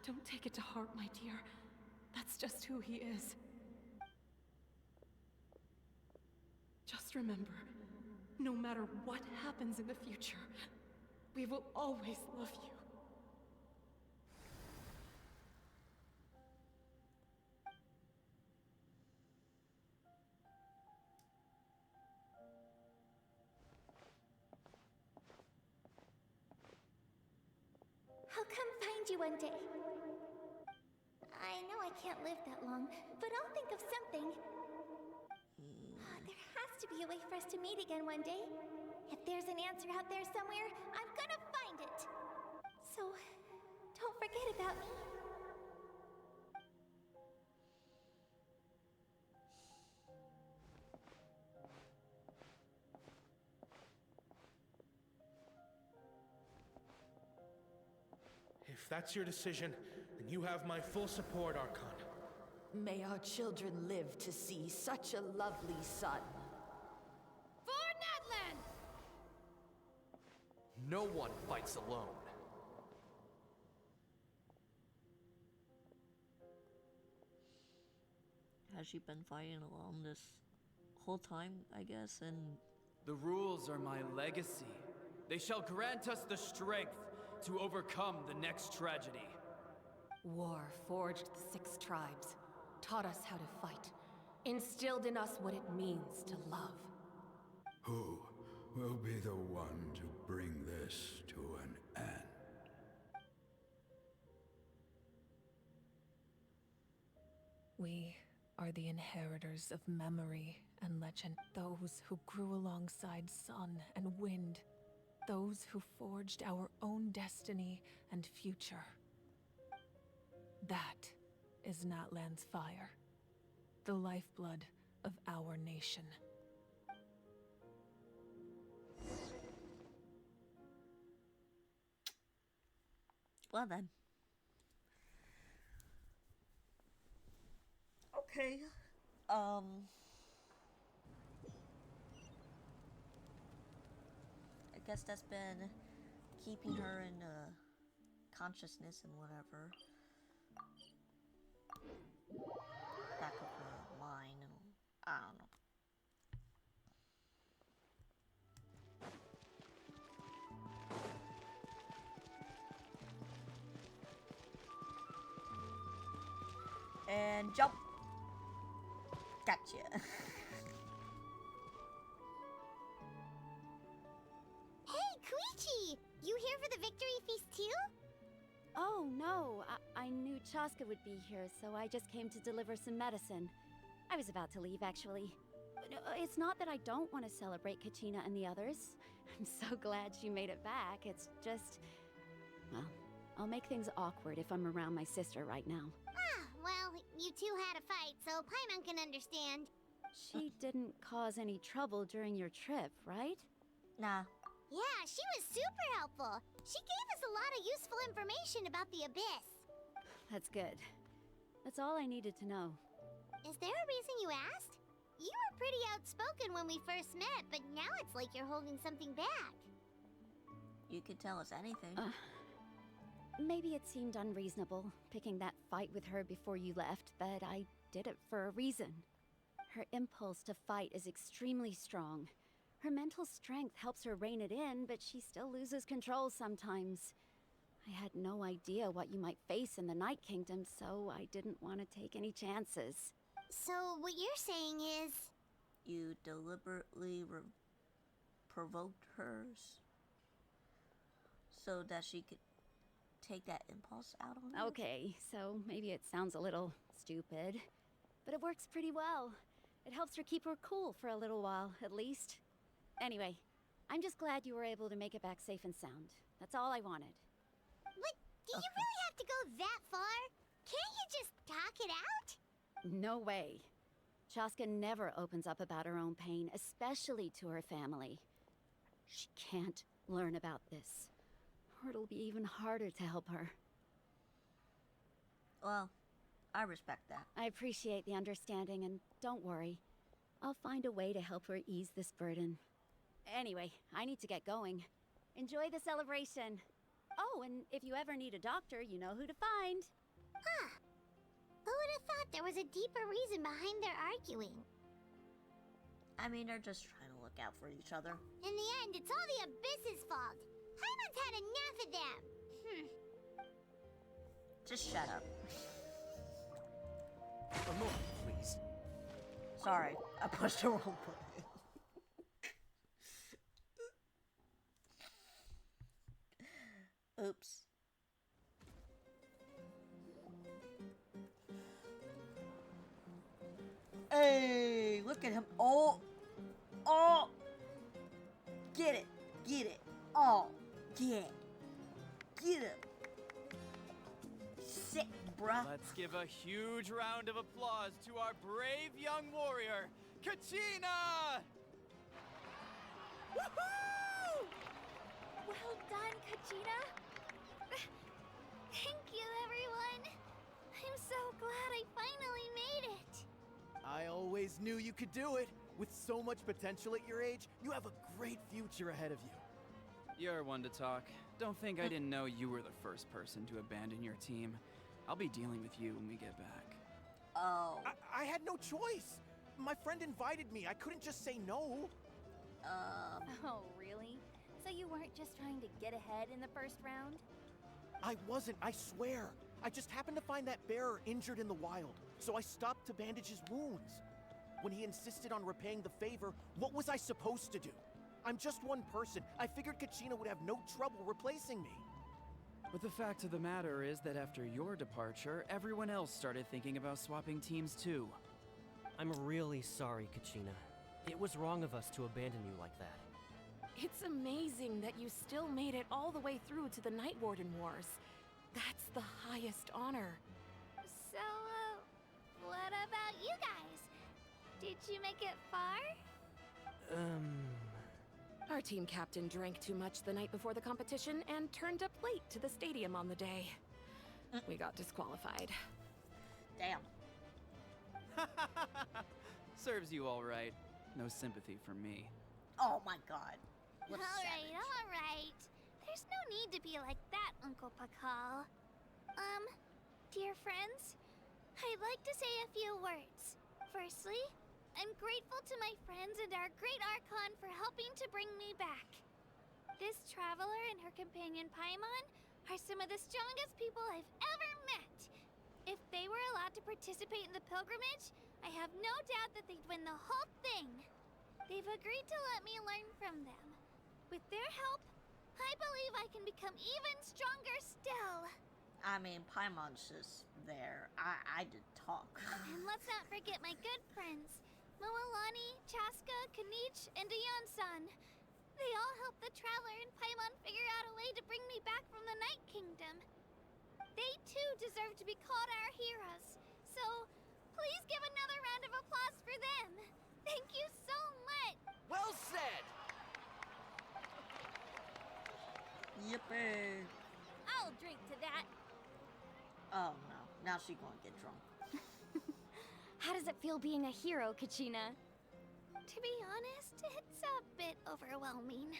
S12: Don't take it to heart, my dear. That's just who he is. Just remember, no matter what happens in the future, we will always love you.
S5: I'll come find you one day. I know I can't live that long, but I'll think of something. There has to be a way for us to meet again one day. If there's an answer out there somewhere, I'm gonna find it. So, don't forget about me.
S16: If that's your decision, then you have my full support, Archon.
S17: May our children live to see such a lovely son.
S6: For Natlan!
S18: No one fights alone.
S1: Has she been fighting alone this whole time, I guess? And
S18: the rules are my legacy. They shall grant us the strength to overcome the next tragedy.
S14: War forged the 6 tribes, taught us how to fight, instilled in us what it means to love.
S10: Who will be the one to bring this to an end?
S12: We are the inheritors of memory and legend. Those who grew alongside sun and wind. Those who forged our own destiny and future. That is Natlan's fire. The lifeblood of our nation.
S1: well then. Okay. I guess that's been keeping her in consciousness and whatever. Back of her mind and I don't know. And jump. Gotcha.
S13: knew Chaska would be here, so I just came to deliver some medicine. I was about to leave, actually. It's not that I don't want to celebrate Kachina and the others. I'm so glad she made it back. It's just... well, I'll make things awkward if I'm around my sister right now.
S8: Ah, well, you two had a fight, so Paimon can understand.
S13: She didn't cause any trouble during your trip, right?
S1: Nah.
S8: Yeah, she was super helpful. She gave us a lot of useful information about the Abyss.
S13: That's good. That's all I needed to know.
S8: Is there a reason you asked? You were pretty outspoken when we first met, but now it's like you're holding something back.
S1: You could tell us anything.
S13: Maybe it seemed unreasonable, picking that fight with her before you left, but I did it for a reason. Her impulse to fight is extremely strong. Her mental strength helps her rein it in, but she still loses control sometimes. I had no idea what you might face in the Night Kingdom, so I didn't want to take any chances.
S8: So what you're saying is...
S1: You deliberately provoked her so that she could take that impulse out on you?
S13: Okay, so maybe it sounds a little stupid, but it works pretty well. It helps her keep her cool for a little while, at least. Anyway, I'm just glad you were able to make it back safe and sound. That's all I wanted.
S8: But do you really have to go that far? Can't you just talk it out?
S13: No way. Chaska never opens up about her own pain, especially to her family. She can't learn about this, or it'll be even harder to help her.
S1: Well, I respect that.
S13: I appreciate the understanding, and don't worry. I'll find a way to help her ease this burden. Anyway, I need to get going. Enjoy the celebration. Oh, and if you ever need a doctor, you know who to find.
S8: Huh. Who would have thought there was a deeper reason behind their arguing?
S1: I mean, they're just trying to look out for each other.
S8: In the end, it's all the Abyss's fault. Paimon's had enough of them.
S1: Just shut up.
S19: Alone, please.
S1: Sorry, I pushed the wrong button. Oops. Hey, look at him. Oh. Oh. Get it. Get it. Oh. Get it. Sick, bruh.
S18: Let's give a huge round of applause to our brave young warrior, Kachina!
S3: Woohoo! Well done, Kachina. Thank you, everyone. I'm so glad I finally made it.
S19: I always knew you could do it. With so much potential at your age, you have a great future ahead of you.
S18: You're one to talk. Don't think I didn't know you were the first person to abandon your team. I'll be dealing with you when we get back.
S1: Oh.
S19: I had no choice. My friend invited me. I couldn't just say no.
S6: Oh, really? So you weren't just trying to get ahead in the first round?
S19: I wasn't, I swear. I just happened to find that bearer injured in the wild, so I stopped to bandage his wounds. When he insisted on repaying the favor, what was I supposed to do? I'm just one person. I figured Kachina would have no trouble replacing me.
S18: But the fact of the matter is that after your departure, everyone else started thinking about swapping teams too.
S20: I'm really sorry, Kachina. It was wrong of us to abandon you like that.
S12: It's amazing that you still made it all the way through to the Night Warden Wars. That's the highest honor.
S3: So, what about you guys? Did you make it far?
S12: Our team captain drank too much the night before the competition and turned up late to the stadium on the day. We got disqualified.
S1: Damn.
S18: Serves you all right. No sympathy from me.
S1: Oh my god. What a savage.
S3: All right. There's no need to be like that, Uncle Pakal. Dear friends, I'd like to say a few words. Firstly, I'm grateful to my friends and our great Archon for helping to bring me back. This traveler and her companion Paimon are some of the strongest people I've ever met. If they were allowed to participate in the pilgrimage, I have no doubt that they'd win the whole thing. They've agreed to let me learn from them. With their help, I believe I can become even stronger still.
S1: I mean, Paimon's just there. I did talk.
S3: And let's not forget my good friends. Moalani, Chaska, Kanich, and Dion-san. They all helped the Traveler and Paimon figure out a way to bring me back from the Night Kingdom. They too deserve to be called our heroes. So, please give another round of applause for them. Thank you so much.
S19: Well said!
S1: Yippee!
S3: I'll drink to that.
S1: Oh no, now she gonna get drunk.
S6: How does it feel being a hero, Kachina?
S3: To be honest, it's a bit overwhelming.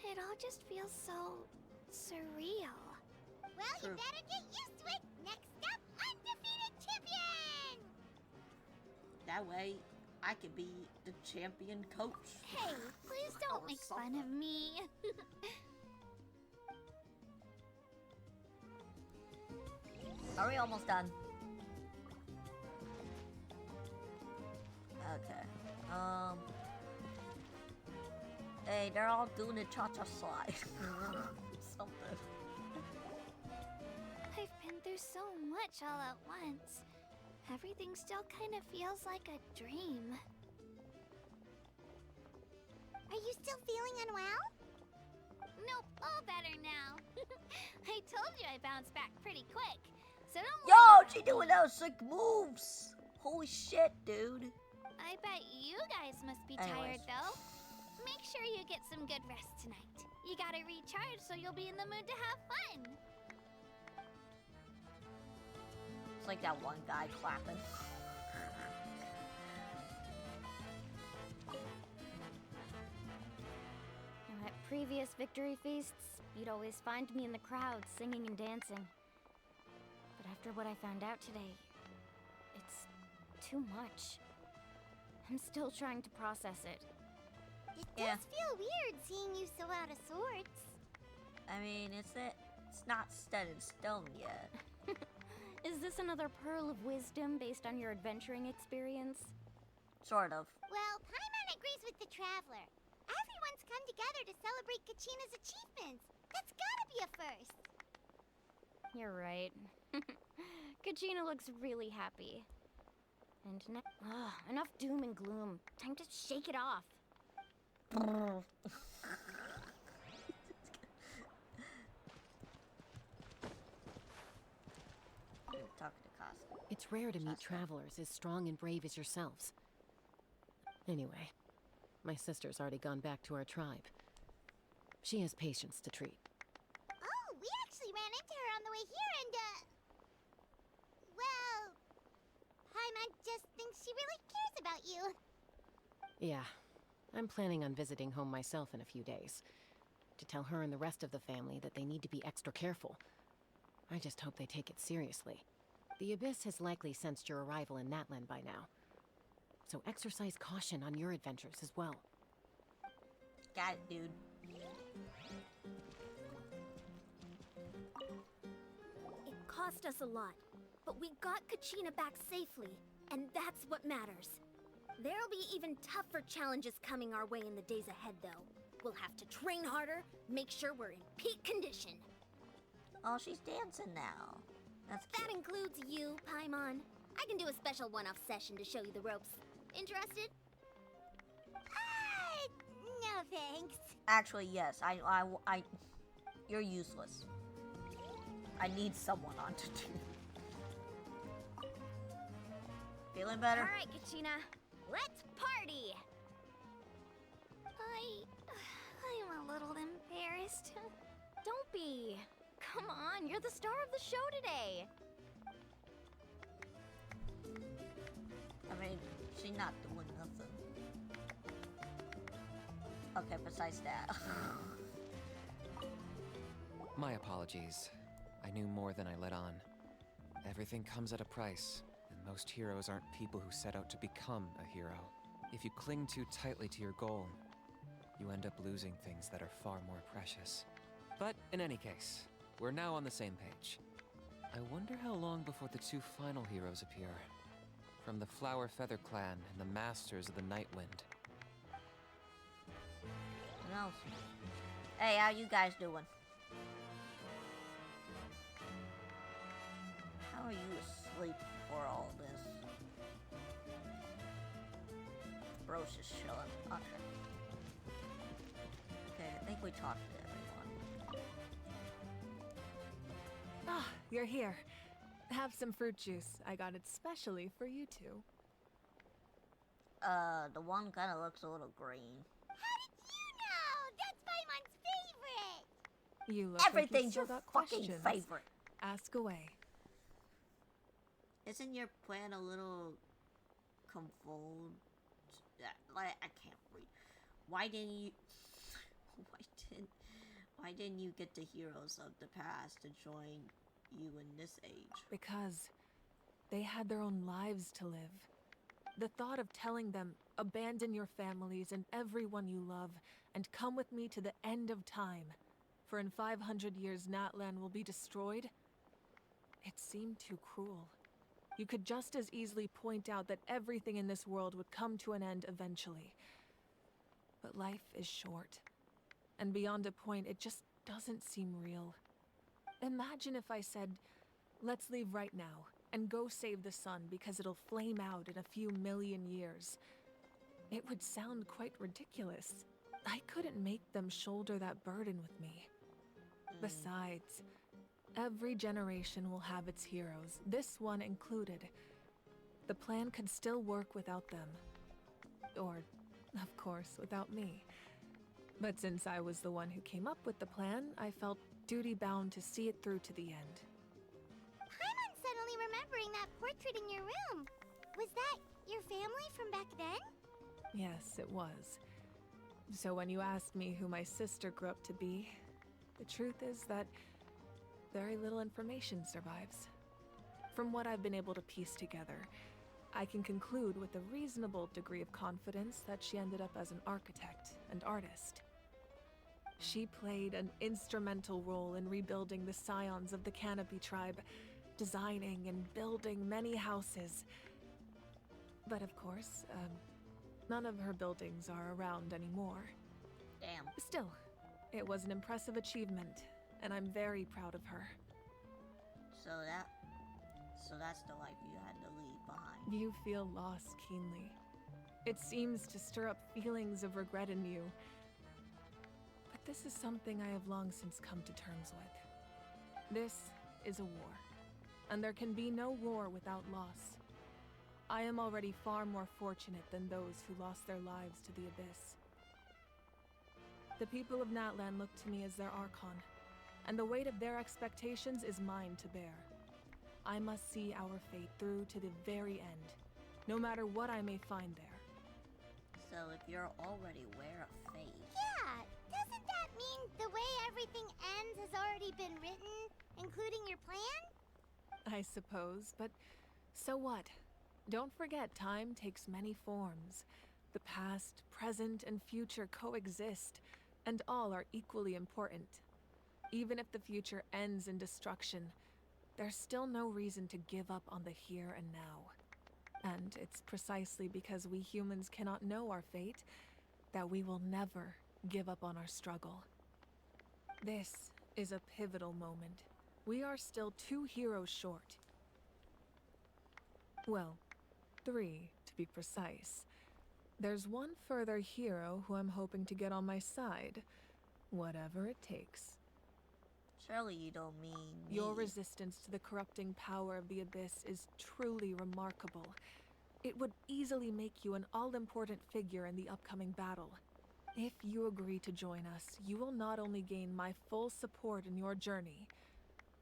S3: It all just feels so surreal.
S8: Well, you better get used to it. Next up, undefeated champion!
S1: That way, I could be the champion coach.
S3: Hey, please don't make fun of me.
S1: Are we almost done? Okay. Hey, they're all doing the cha-cha slide. Something.
S3: I've been through so much all at once. Everything still kind of feels like a dream.
S8: Are you still feeling unwell?
S3: Nope, all better now. I told you I bounced back pretty quick, so don't
S1: Yo,
S3: worry.
S1: she doing those sick moves. Holy shit, dude.
S3: I bet you guys must be tired, though. Make sure you get some good rest tonight. You gotta recharge so you'll be in the mood to have fun.
S1: It's like that one guy clapping.
S6: At previous victory feasts, you'd always find me in the crowd singing and dancing. But after what I found out today, it's too much. I'm still trying to process it.
S8: It does feel weird seeing you so out of sorts.
S1: I mean, it's not set in stone yet.
S6: Is this another pearl of wisdom based on your adventuring experience?
S1: Sort of.
S8: Well, Paimon agrees with the Traveler. Everyone's come together to celebrate Kachina's achievements. That's gotta be a first.
S6: You're right. Kachina looks really happy. And enough doom and gloom. Time to shake it off.
S4: It's rare to meet travelers as strong and brave as yourselves. Anyway, my sister's already gone back to our tribe. She has patients to treat.
S8: Oh, we actually ran into her on the way here and, well, Paimon just thinks she really cares about you.
S4: Yeah, I'm planning on visiting home myself in a few days. To tell her and the rest of the family that they need to be extra careful. I just hope they take it seriously. The Abyss has likely sensed your arrival in Natlan by now. So exercise caution on your adventures as well.
S1: Got it, dude.
S5: It cost us a lot, but we got Kachina back safely, and that's what matters. There'll be even tougher challenges coming our way in the days ahead, though. We'll have to train harder, make sure we're in peak condition.
S1: Oh, she's dancing now.
S5: That includes you, Paimon. I can do a special one-off session to show you the ropes. Interested?
S8: No thanks.
S1: Actually, yes. You're useless. I need someone on to do. Feeling better?
S6: All right, Kachina. Let's party!
S3: I'm a little embarrassed.
S6: Don't be. Come on, you're the star of the show today.
S1: I mean, she's not doing nothing. Okay, besides that.
S21: My apologies. I knew more than I let on. Everything comes at a price, and most heroes aren't people who set out to become a hero. If you cling too tightly to your goal, you end up losing things that are far more precious. But in any case, we're now on the same page. I wonder how long before the two final heroes appear. From the Flower Feather Clan and the Masters of the Night Wind.
S1: Who knows? Hey, how you guys doing? are you asleep for all this? Bro's just chilling. Okay. Okay, I think we talked to everyone.
S12: Ah, you're here. Have some fruit juice. I got it specially for you two.
S1: The one kind of looks a little green.
S8: How did you know? That's Paimon's favorite!
S12: You look
S1: Everything's
S12: like you still
S1: your
S12: got
S1: fucking
S12: questions.
S1: favorite.
S12: Ask away.
S1: Isn't your plan a little convolved? Like, I can't read. Why didn't you... Why didn't you get the heroes of the past to join you in this age?
S12: Because they had their own lives to live. The thought of telling them, abandon your families and everyone you love, and come with me to the end of time, for in 500 years Natlan will be destroyed, it seemed too cruel. You could just as easily point out that everything in this world would come to an end eventually. But life is short. And beyond a point, it just doesn't seem real. Imagine if I said, let's leave right now, and go save the sun because it'll flame out in a few million years. It would sound quite ridiculous. I couldn't make them shoulder that burden with me. Besides, every generation will have its heroes, this one included. The plan could still work without them. Or, of course, without me. But since I was the one who came up with the plan, I felt duty-bound to see it through to the end.
S8: Paimon's suddenly remembering that portrait in your room. Was that your family from back then?
S12: Yes, it was. So when you asked me who my sister grew up to be, the truth is that very little information survives. From what I've been able to piece together, I can conclude with a reasonable degree of confidence that she ended up as an architect and artist. She played an instrumental role in rebuilding the scions of the Canopy tribe, designing and building many houses. But of course, none of her buildings are around anymore.
S1: Damn.
S12: Still, it was an impressive achievement, and I'm very proud of her.
S1: So that's the life you had to leave behind.
S12: You feel loss keenly. It seems to stir up feelings of regret in you. But this is something I have long since come to terms with. This is a war, and there can be no war without loss. I am already far more fortunate than those who lost their lives to the Abyss. The people of Natlan look to me as their Archon, and the weight of their expectations is mine to bear. I must see our fate through to the very end, no matter what I may find there.
S1: So if you're already aware of fate...
S8: Yeah, doesn't that mean the way everything ends has already been written, including your plan?
S12: I suppose, but so what? Don't forget, time takes many forms. The past, present, and future coexist, and all are equally important. Even if the future ends in destruction, there's still no reason to give up on the here and now. And it's precisely because we humans cannot know our fate that we will never give up on our struggle. This is a pivotal moment. We are still 2 heroes short. Well, 3 to be precise. There's one further hero who I'm hoping to get on my side, whatever it takes.
S1: Surely you don't mean me.
S12: Your resistance to the corrupting power of the Abyss is truly remarkable. It would easily make you an all-important figure in the upcoming battle. If you agree to join us, you will not only gain my full support in your journey,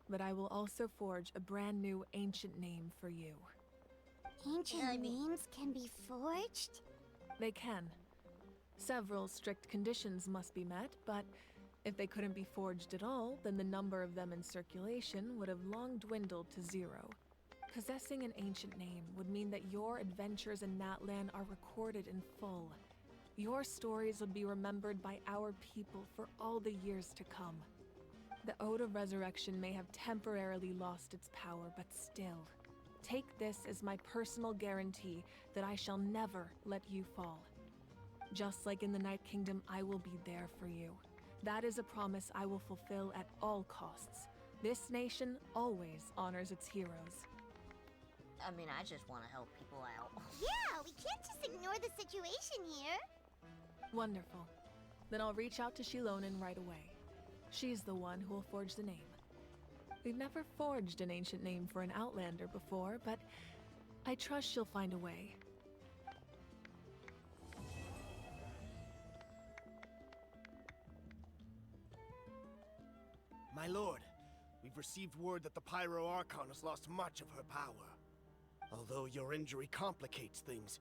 S12: but I will also forge a brand new ancient name for you.
S8: Ancient names can be forged?
S12: They can. Several strict conditions must be met, but if they couldn't be forged at all, then the number of them in circulation would have long dwindled to 0. Possessing an ancient name would mean that your adventures in Natlan are recorded in full. Your stories would be remembered by our people for all the years to come. The Ode of Resurrection may have temporarily lost its power, but still, take this as my personal guarantee that I shall never let you fall. Just like in the Night Kingdom, I will be there for you. That is a promise I will fulfill at all costs. This nation always honors its heroes.
S1: I mean, I just want to help people out.
S8: Yeah, we can't just ignore the situation here.
S12: Wonderful. Then I'll reach out to Shilonen right away. She's the one who will forge the name. We've never forged an ancient name for an Outlander before, but I trust she'll find a way.
S2: My lord, we've received word that the Pyro Archon has lost much of her power. Although your injury complicates things,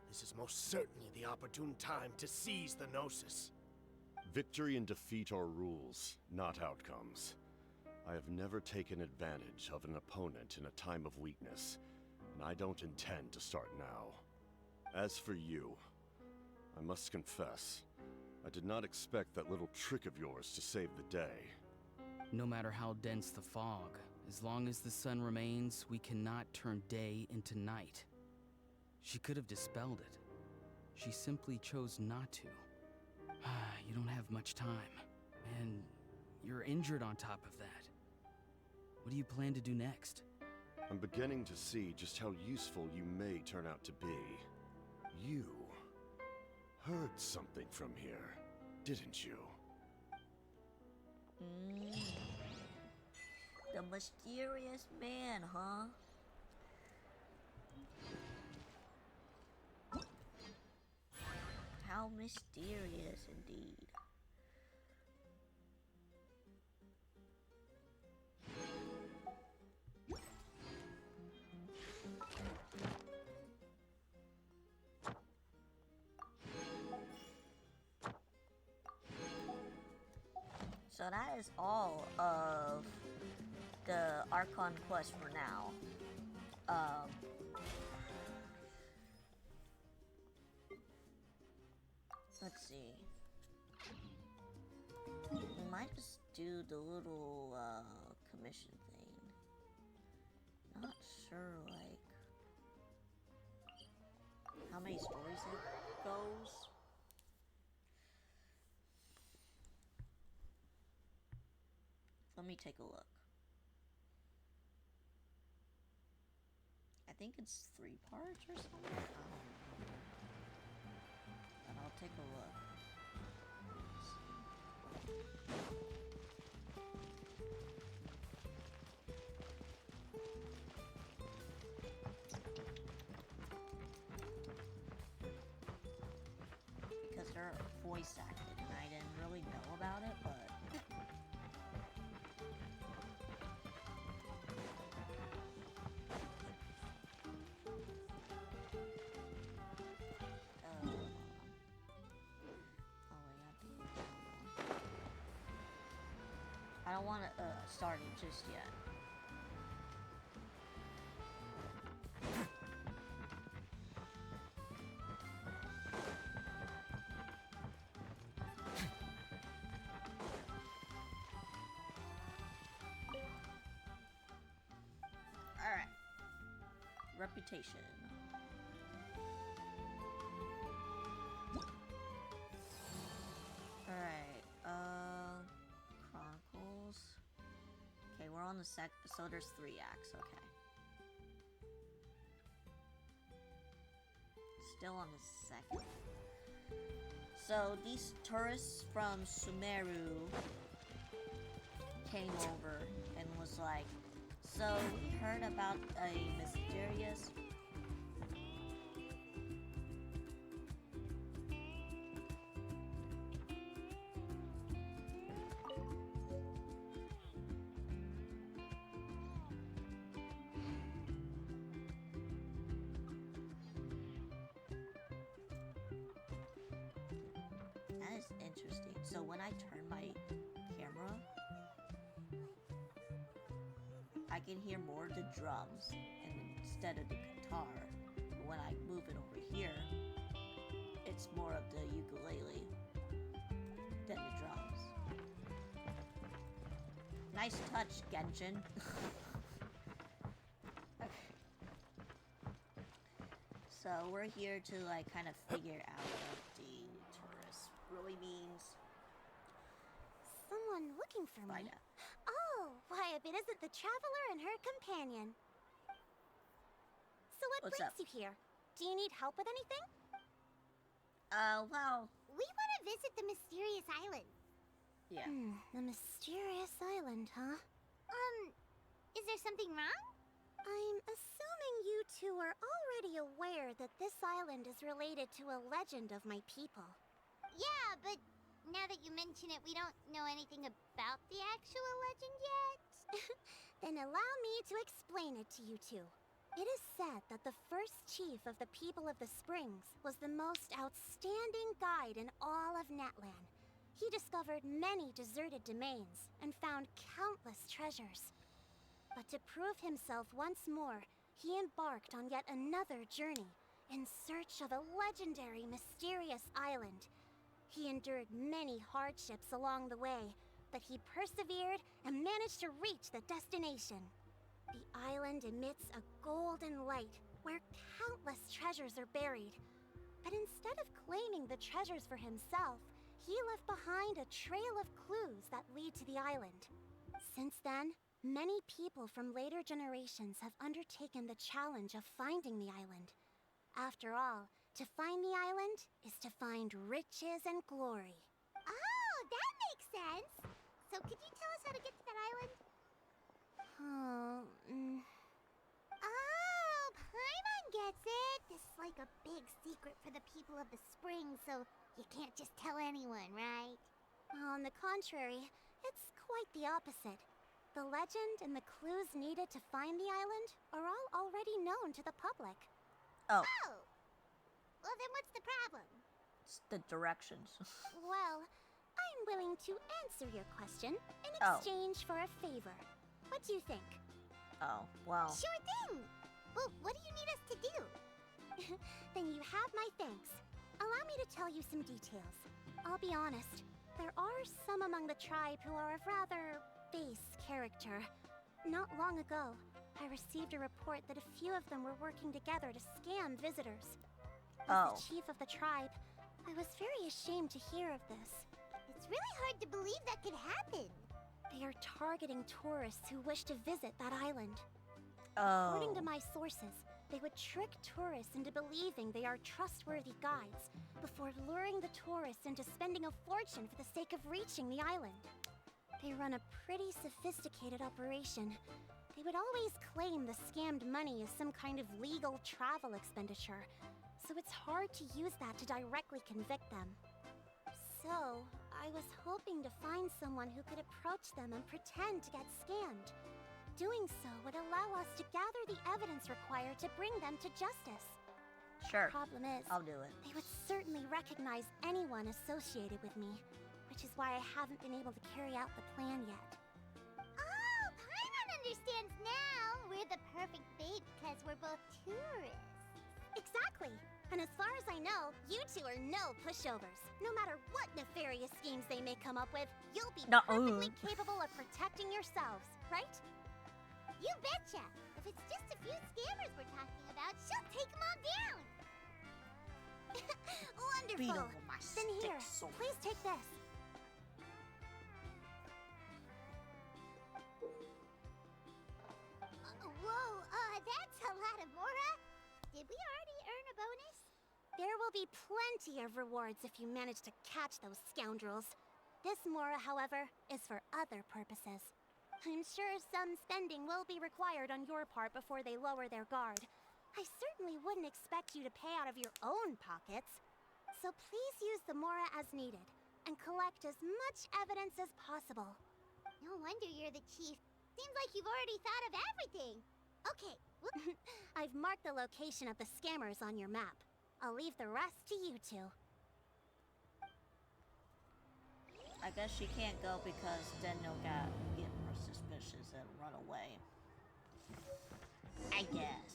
S2: this is most certainly the opportune time to seize the Gnosis.
S22: Victory and defeat are rules, not outcomes. I have never taken advantage of an opponent in a time of weakness, and I don't intend to start now. As for you, I must confess, I did not expect that little trick of yours to save the day.
S23: No matter how dense the fog, as long as the sun remains, we cannot turn day into night. She could have dispelled it. She simply chose not to. You don't have much time, and you're injured on top of that. What do you plan to do next?
S22: I'm beginning to see just how useful you may turn out to be. You heard something from here, didn't you?
S1: The mysterious man, huh? How mysterious indeed. So that is all of the Archon Quest for now. Let's see. We might just do the little commission thing. Not sure, like, how many stories it goes. Let me take a look. I think it's 3 parts or something. I don't know. But I'll take a look. Because they're voice acted and I didn't really know about it, but I don't want to start it just yet. Alright. Reputation. Alright, Chronicles. Okay, we're on the so there's 3 acts, okay. Still on the 2nd. So these tourists from Sumeru came over and was like, so we heard about a mysterious That is interesting. So when I turn my camera, I can hear more of the drums instead of the guitar. But when I move it over here, it's more of the ukulele than the drums. Nice touch, Genshin. Okay. So we're here to like kind of figure out what the tourist really means.
S8: Someone looking for me.
S1: Find out.
S8: Oh, why if it isn't the traveler and her companion.
S5: So what
S1: What's
S5: brings
S1: up?
S5: you here? Do you need help with anything?
S1: Well...
S8: We want to visit the mysterious island.
S1: Yeah.
S5: The mysterious island, huh?
S8: Is there something wrong?
S5: I'm assuming you two are already aware that this island is related to a legend of my people.
S8: Yeah, but now that you mention it, we don't know anything about the actual legend yet.
S5: Then allow me to explain it to you two. It is said that the first chief of the people of the Springs was the most outstanding guide in all of Natlan. He discovered many deserted domains and found countless treasures. But to prove himself once more, he embarked on yet another journey in search of a legendary, mysterious island. He endured many hardships along the way, but he persevered and managed to reach the destination. The island emits a golden light where countless treasures are buried. But instead of claiming the treasures for himself, he left behind a trail of clues that lead to the island. Since then, many people from later generations have undertaken the challenge of finding the island. After all, to find the island is to find riches and glory.
S8: Oh, that makes sense. So could you tell us how to get to that island?
S5: Oh,
S8: Paimon gets it. This is like a big secret for the people of the spring, so you can't just tell anyone, right?
S5: On the contrary, it's quite the opposite. The legend and the clues needed to find the island are all already known to the public.
S1: Oh.
S8: Well, then what's the problem?
S1: It's the directions.
S5: Well, I'm willing to answer your question in
S1: Oh.
S5: exchange for a favor. What do you think?
S1: Oh, well...
S8: Sure thing! Well, what do you need us to do?
S5: Then you have my thanks. Allow me to tell you some details. I'll be honest, there are some among the tribe who are of rather base character. Not long ago, I received a report that a few of them were working together to scam visitors. As the chief of the tribe, I was very ashamed to hear of this.
S8: It's really hard to believe that could happen.
S5: They are targeting tourists who wish to visit that island.
S1: Oh.
S5: According to my sources, they would trick tourists into believing they are trustworthy guides before luring the tourists into spending a fortune for the sake of reaching the island. They run a pretty sophisticated operation. They would always claim the scammed money is some kind of legal travel expenditure, so it's hard to use that to directly convict them. So, I was hoping to find someone who could approach them and pretend to get scammed. Doing so would allow us to gather the evidence required to bring them to justice.
S1: Sure.
S5: Problem is,
S1: I'll do it.
S5: they would certainly recognize anyone associated with me, which is why I haven't been able to carry out the plan yet.
S8: Oh, Paimon understands now. We're the perfect bait because we're both tourists.
S5: Exactly! And as far as I know, you two are no pushovers. No matter what nefarious schemes they may come up with, you'll be perfectly capable of protecting yourselves, right?
S8: You betcha! If it's just a few scammers we're talking about, she'll take them all down!
S5: Wonderful!
S1: Beat 'em with my
S5: Then here,
S1: stick sword.
S5: please take this.
S8: Whoa, that's a lot of Mora. Did we already earn a bonus?
S5: There will be plenty of rewards if you manage to catch those scoundrels. This Mora, however, is for other purposes. I'm sure some spending will be required on your part before they lower their guard. I certainly wouldn't expect you to pay out of your own pockets. So please use the Mora as needed, and collect as much evidence as possible.
S8: No wonder you're the chief. Seems like you've already thought of everything. Okay,
S5: I've marked the location of the scammers on your map. I'll leave the rest to you two.
S1: I guess she can't go because then they'll get more suspicious and run away. I guess.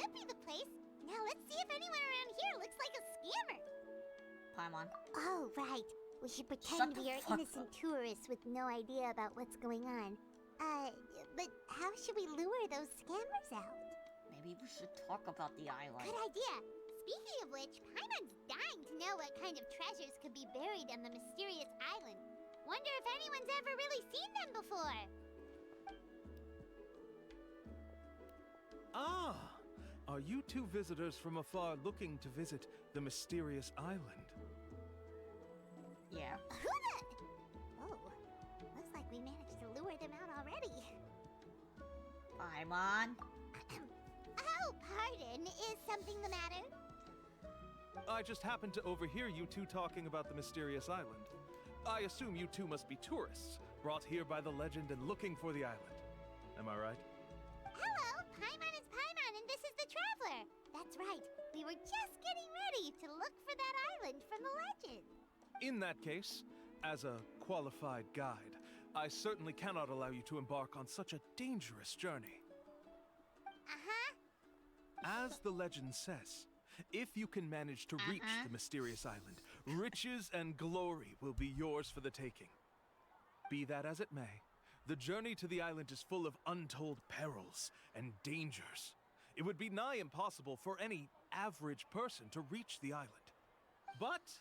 S8: should be the place. Now let's see if anyone around here looks like a scammer.
S1: Paimon.
S8: Oh, right. We should
S1: Shut
S8: pretend
S1: the
S8: we are
S1: fuck
S8: innocent tourists with no idea about what's going on. But how should we lure those scammers out?
S1: Maybe we should talk about the island.
S8: Good idea. Speaking of which, Paimon's dying to know what kind of treasures could be buried on the mysterious island. Wonder if anyone's ever really seen them before.
S7: Ah! Are you two visitors from afar looking to visit the mysterious island?
S1: Yeah.
S8: Who the... Oh, looks like we managed to lure them out already.
S1: Paimon.
S8: Oh, pardon. Is something the matter?
S7: I just happened to overhear you two talking about the mysterious island. I assume you two must be tourists, brought here by the legend and looking for the island. Am I right?
S8: Hello, Paimon is Paimon, and this is the Traveler. That's right. We were just getting ready to look for that island from the legend.
S7: In that case, as a qualified guide, I certainly cannot allow you to embark on such a dangerous journey. As the legend says, if you can manage to reach the mysterious island, riches and glory will be yours for the taking. Be that as it may, the journey to the island is full of untold perils and dangers. It would be nigh impossible for any average person to reach the island. But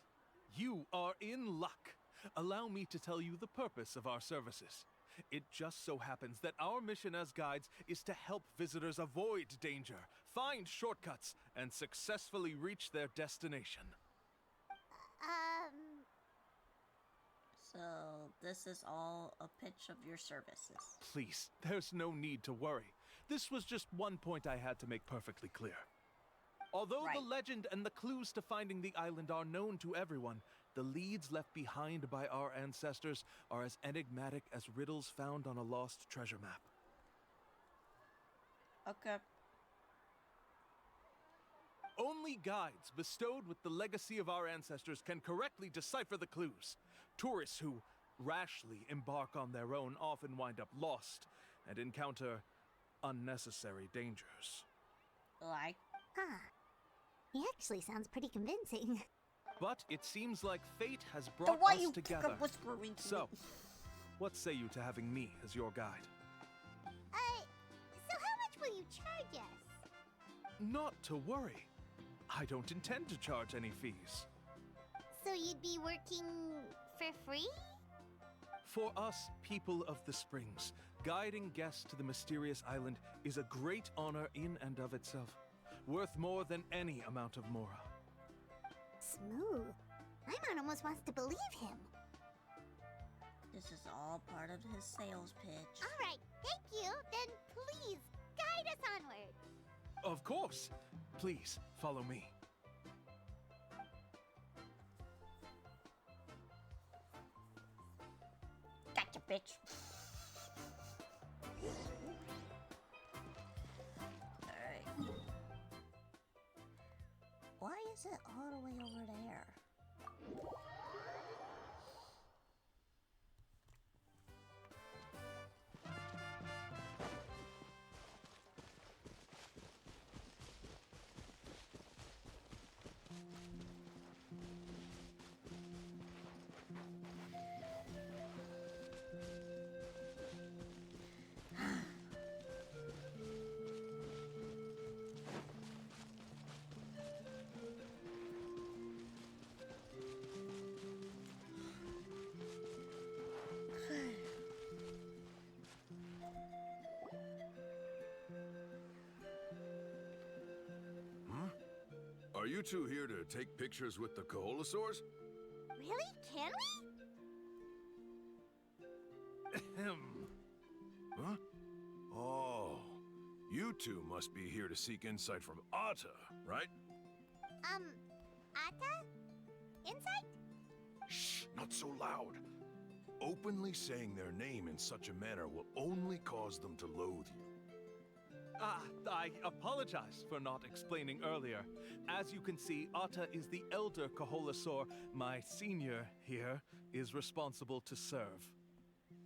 S7: you are in luck. Allow me to tell you the purpose of our services. It just so happens that our mission as guides is to help visitors avoid danger, find shortcuts, and successfully reach their destination.
S1: So, this is all a pitch of your services.
S7: Please, there's no need to worry. This was just one point I had to make perfectly clear. Although the legend and the clues to finding the island are known to everyone, the leads left behind by our ancestors are as enigmatic as riddles found on a lost treasure map.
S1: Okay.
S7: Only guides bestowed with the legacy of our ancestors can correctly decipher the clues. Tourists who rashly embark on their own often wind up lost and encounter unnecessary dangers.
S1: Like?
S8: He actually sounds pretty convincing.
S7: But it seems like fate has
S1: Then
S7: brought
S1: why
S7: us
S1: you
S7: together.
S1: whispering to
S7: So,
S1: me?
S7: what say you to having me as your guide?
S8: So how much will you charge us?
S7: Not to worry. I don't intend to charge any fees.
S8: So you'd be working for free?
S7: For us, people of the Springs, guiding guests to the mysterious island is a great honor in and of itself, worth more than any amount of mora.
S8: Smooth. Paimon almost wants to believe him.
S1: This is all part of his sales pitch.
S8: All right, thank you. Then please guide us onward.
S7: Of course. Please, follow me.
S1: Gotcha, bitch. Alright. Why is it all the way over there?
S10: Are you two here to take pictures with the Koholosaurs?
S8: Really? Can we?
S10: Huh? Oh, you two must be here to seek insight from Atta, right?
S8: Atta? Insight?
S10: Shh, not so loud. Openly saying their name in such a manner will only cause them to loathe you.
S7: I apologize for not explaining earlier. As you can see, Atta is the elder Koholosaur. My senior here is responsible to serve.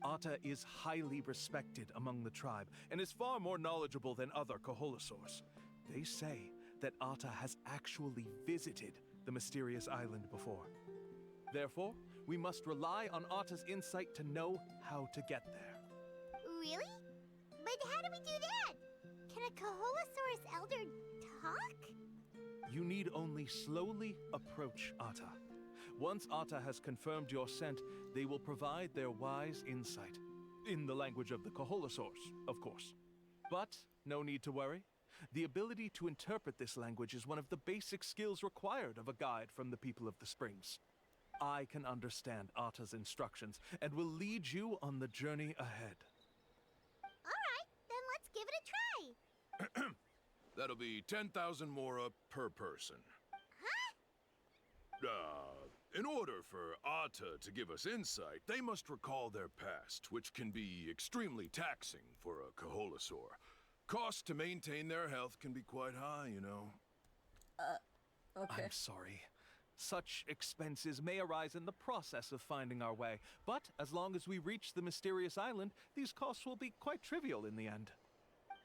S7: Atta is highly respected among the tribe and is far more knowledgeable than other Koholosaurs. They say that Atta has actually visited the mysterious island before. Therefore, we must rely on Atta's insight to know how to get there.
S8: Really? But how do we do that? Can a Kaholosaurus elder talk?
S7: You need only slowly approach Atta. Once Atta has confirmed your scent, they will provide their wise insight. In the language of the Kaholosaurs, of course. But no need to worry. The ability to interpret this language is one of the basic skills required of a guide from the people of the Springs. I can understand Atta's instructions and will lead you on the journey ahead.
S8: Alright, then let's give it a try.
S9: That'll be 10,000 mora per person.
S8: Huh?
S9: In order for Atta to give us insight, they must recall their past, which can be extremely taxing for a Kaholosaur. Costs to maintain their health can be quite high, you know.
S1: Okay.
S7: I'm sorry. Such expenses may arise in the process of finding our way, but as long as we reach the mysterious island, these costs will be quite trivial in the end.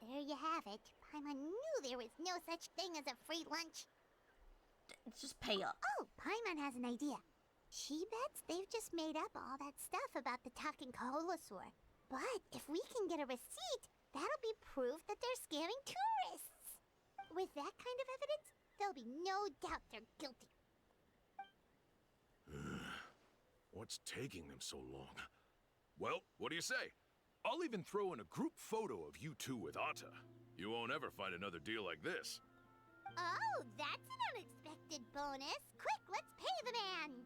S8: There you have it. Paimon knew there was no such thing as a free lunch.
S1: Just pay up.
S8: Oh, Paimon has an idea. She bets they've just made up all that stuff about the talking Kaholosaur. But if we can get a receipt, that'll be proof that they're scamming tourists. With that kind of evidence, there'll be no doubt they're guilty.
S9: What's taking them so long? Well, what do you say? I'll even throw in a group photo of you two with Atta. You won't ever find another deal like this.
S8: Oh, that's an unexpected bonus. Quick, let's pay the man.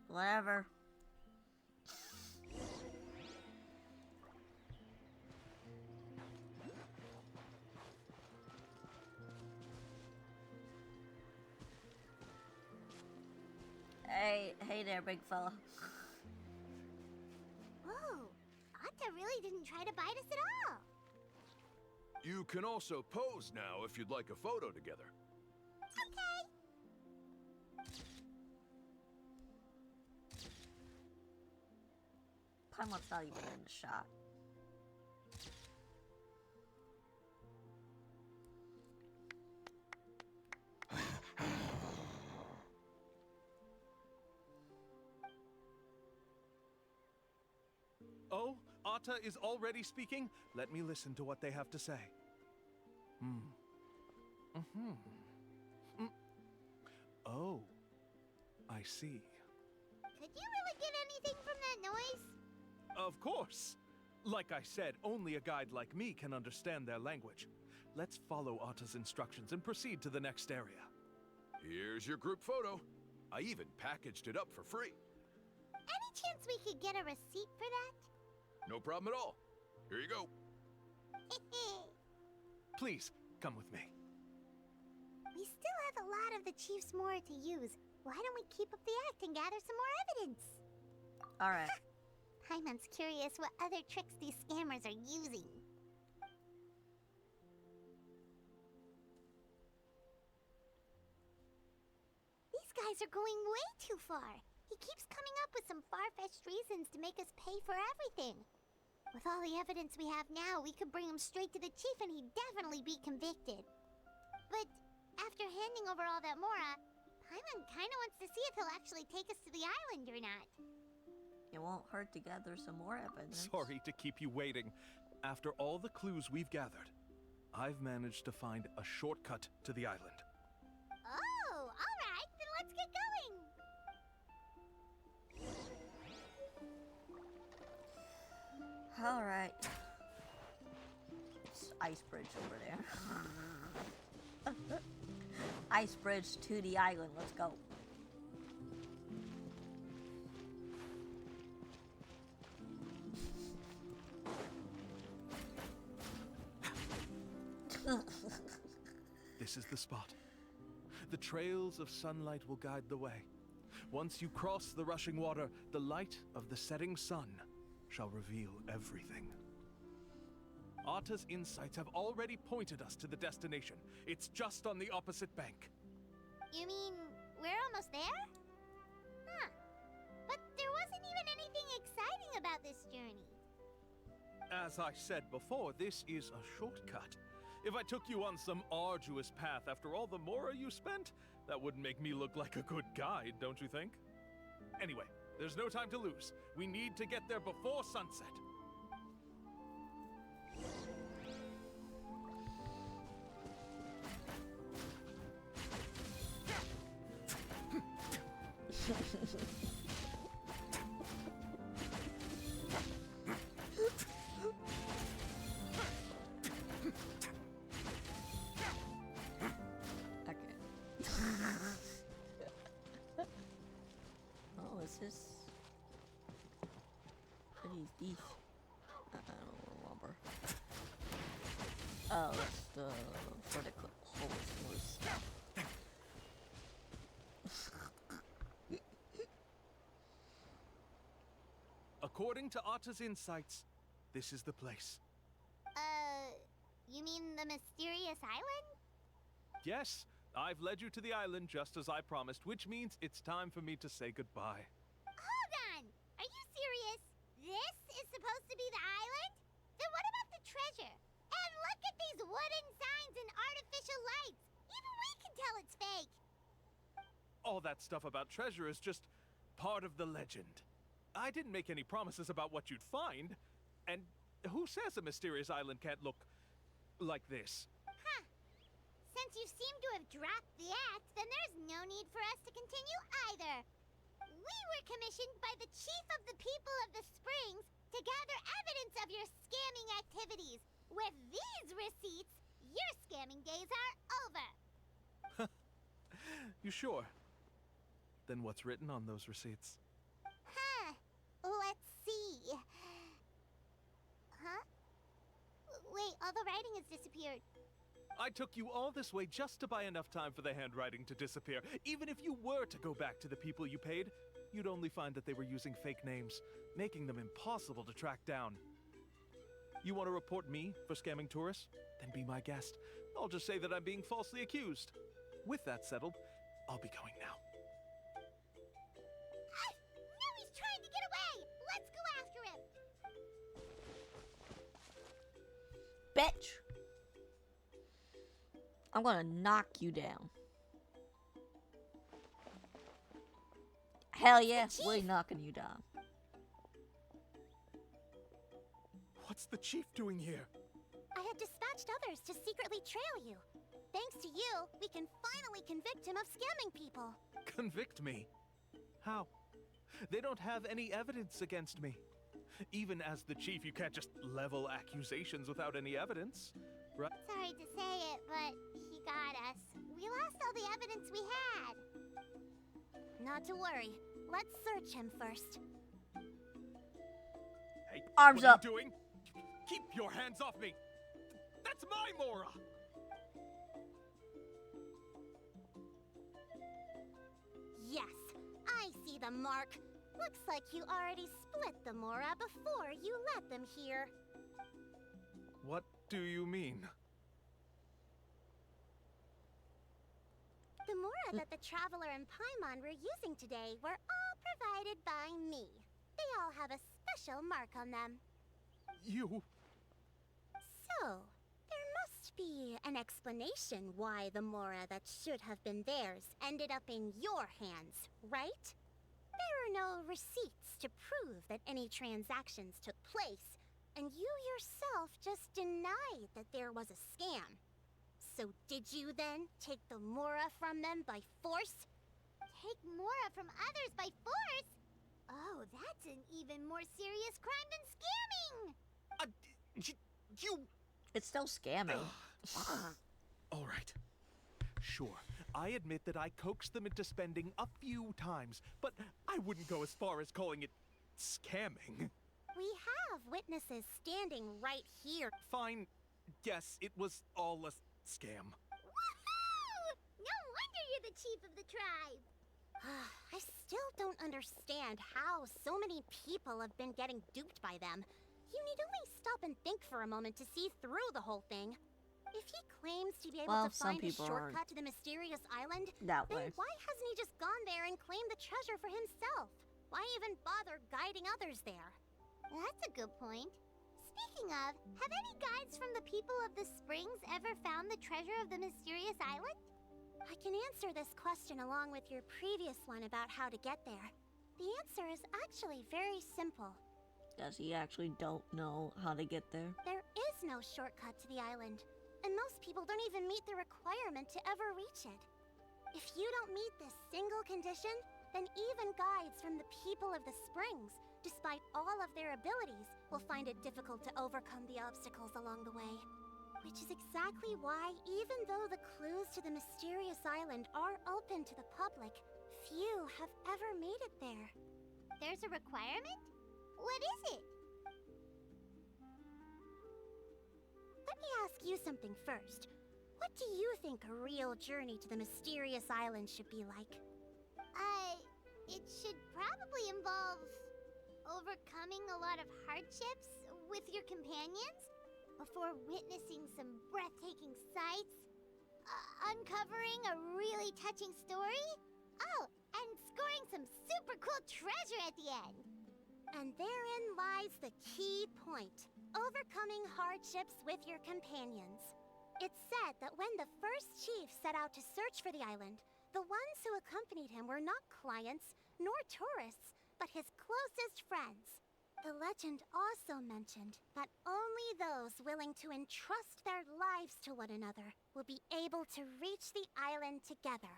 S1: Whatever. Hey there, big fella.
S8: Whoa, Atta really didn't try to bite us at all.
S9: You can also pose now if you'd like a photo together.
S8: Okay.
S1: Paimon's not even in the shot.
S7: Oh, Atta is already speaking? Let me listen to what they have to say. Oh, I see.
S8: Could you really get anything from that noise?
S7: Of course! Like I said, only a guide like me can understand their language. Let's follow Atta's instructions and proceed to the next area.
S9: Here's your group photo. I even packaged it up for free.
S8: Any chance we could get a receipt for that?
S9: No problem at all. Here you go.
S7: Please, come with me.
S8: We still have a lot of the Chief's Mora to use. Why don't we keep up the act and gather some more evidence?
S1: Alright.
S8: Paimon's curious what other tricks these scammers are using. These guys are going way too far. He keeps coming up with some far-fetched reasons to make us pay for everything. With all the evidence we have now, we could bring him straight to the chief and he'd definitely be convicted. But after handing over all that Mora, Paimon kinda wants to see if he'll actually take us to the island or not.
S1: It won't hurt to gather some more evidence.
S7: Sorry to keep you waiting. After all the clues we've gathered, I've managed to find a shortcut to the island.
S8: Oh, alright, then let's get going!
S1: Alright. It's ice bridge over there. Ice bridge to the island, let's go.
S7: This is the spot. The trails of sunlight will guide the way. Once you cross the rushing water, the light of the setting sun shall reveal everything. Atta's insights have already pointed us to the destination. It's just on the opposite bank.
S8: You mean, we're almost there? Huh. But there wasn't even anything exciting about this journey.
S7: As I said before, this is a shortcut. If I took you on some arduous path after all the mora you spent, that wouldn't make me look like a good guide, don't you think? Anyway, there's no time to lose. We need to get there before sunset.
S1: Oh, is this? What is this? I don't remember. Oh, that's the vertical holes stuff.
S7: According to Atta's insights, this is the place.
S8: You mean the mysterious island?
S7: Yes, I've led you to the island just as I promised, which means it's time for me to say goodbye.
S8: Hold on! Are you serious? This is supposed to be the island? Then what about the treasure? And look at these wooden signs and artificial lights! Even we can tell it's fake!
S7: All that stuff about treasure is just part of the legend. I didn't make any promises about what you'd find. And who says a mysterious island can't look like this?
S8: Huh. Since you seem to have dropped the act, then there's no need for us to continue either. We were commissioned by the chief of the people of the Springs to gather evidence of your scamming activities. With these receipts, your scamming days are over.
S7: You sure? Then what's written on those receipts?
S8: Huh. Let's see. Huh? Wait, all the writing has disappeared.
S7: I took you all this way just to buy enough time for the handwriting to disappear. Even if you were to go back to the people you paid, you'd only find that they were using fake names, making them impossible to track down. You want to report me for scamming tourists? Then be my guest. I'll just say that I'm being falsely accused. With that settled, I'll be going now.
S8: Now he's trying to get away! Let's go after him!
S1: Bitch! I'm gonna knock you down. Hell yeah, we're knocking you down.
S7: What's the chief doing here?
S5: I had dispatched others to secretly trail you. Thanks to you, we can finally convict him of scamming people.
S7: Convict me? How? They don't have any evidence against me. Even as the chief, you can't just level accusations without any evidence, right?
S8: Sorry to say it, but he got us. We lost all the evidence we had.
S5: Not to worry. Let's search him first.
S7: Hey,
S1: Arms
S7: what
S1: up.
S7: Are you doing? Keep your hands off me! That's my Mora!
S5: Yes, I see the mark. Looks like you already split the Mora before you let them here.
S7: What do you mean?
S5: The Mora that the Traveler and Paimon were using today were all provided by me. They all have a special mark on them.
S7: You...
S5: So, there must be an explanation why the Mora that should have been theirs ended up in your hands, right? There are no receipts to prove that any transactions took place, and you yourself just denied that there was a scam. So did you then take the Mora from them by force?
S8: Take Mora from others by force? Oh, that's an even more serious crime than scamming!
S7: You...
S1: It's still scamming.
S7: All right. Sure, I admit that I coaxed them into spending a few times, but I wouldn't go as far as calling it scamming.
S5: We have witnesses standing right here.
S7: Fine. Yes, it was all a scam.
S8: Woohoo! No wonder you're the chief of the tribe!
S5: I still don't understand how so many people have been getting duped by them. You need only stop and think for a moment to see through the whole thing. If he claims to be able to find a shortcut to the mysterious island,
S1: that
S5: then
S1: way.
S5: why hasn't he just gone there and claimed the treasure for himself? Why even bother guiding others there?
S8: That's a good point. Speaking of, have any guides from the people of the springs ever found the treasure of the mysterious island?
S5: I can answer this question along with your previous one about how to get there. The answer is actually very simple.
S1: Does he actually don't know how to get there?
S5: There is no shortcut to the island, and most people don't even meet the requirement to ever reach it. If you don't meet this single condition, then even guides from the people of the springs, despite all of their abilities, will find it difficult to overcome the obstacles along the way. Which is exactly why, even though the clues to the mysterious island are open to the public, few have ever made it there.
S8: There's a requirement? What is it?
S5: Let me ask you something first. What do you think a real journey to the mysterious island should be like?
S8: It should probably involve overcoming a lot of hardships with your companions before witnessing some breathtaking sights, uncovering a really touching story, and scoring some super cool treasure at the end.
S5: And therein lies the key point: overcoming hardships with your companions. It's said that when the first chief set out to search for the island, the ones who accompanied him were not clients nor tourists, but his closest friends. The legend also mentioned that only those willing to entrust their lives to one another will be able to reach the island together.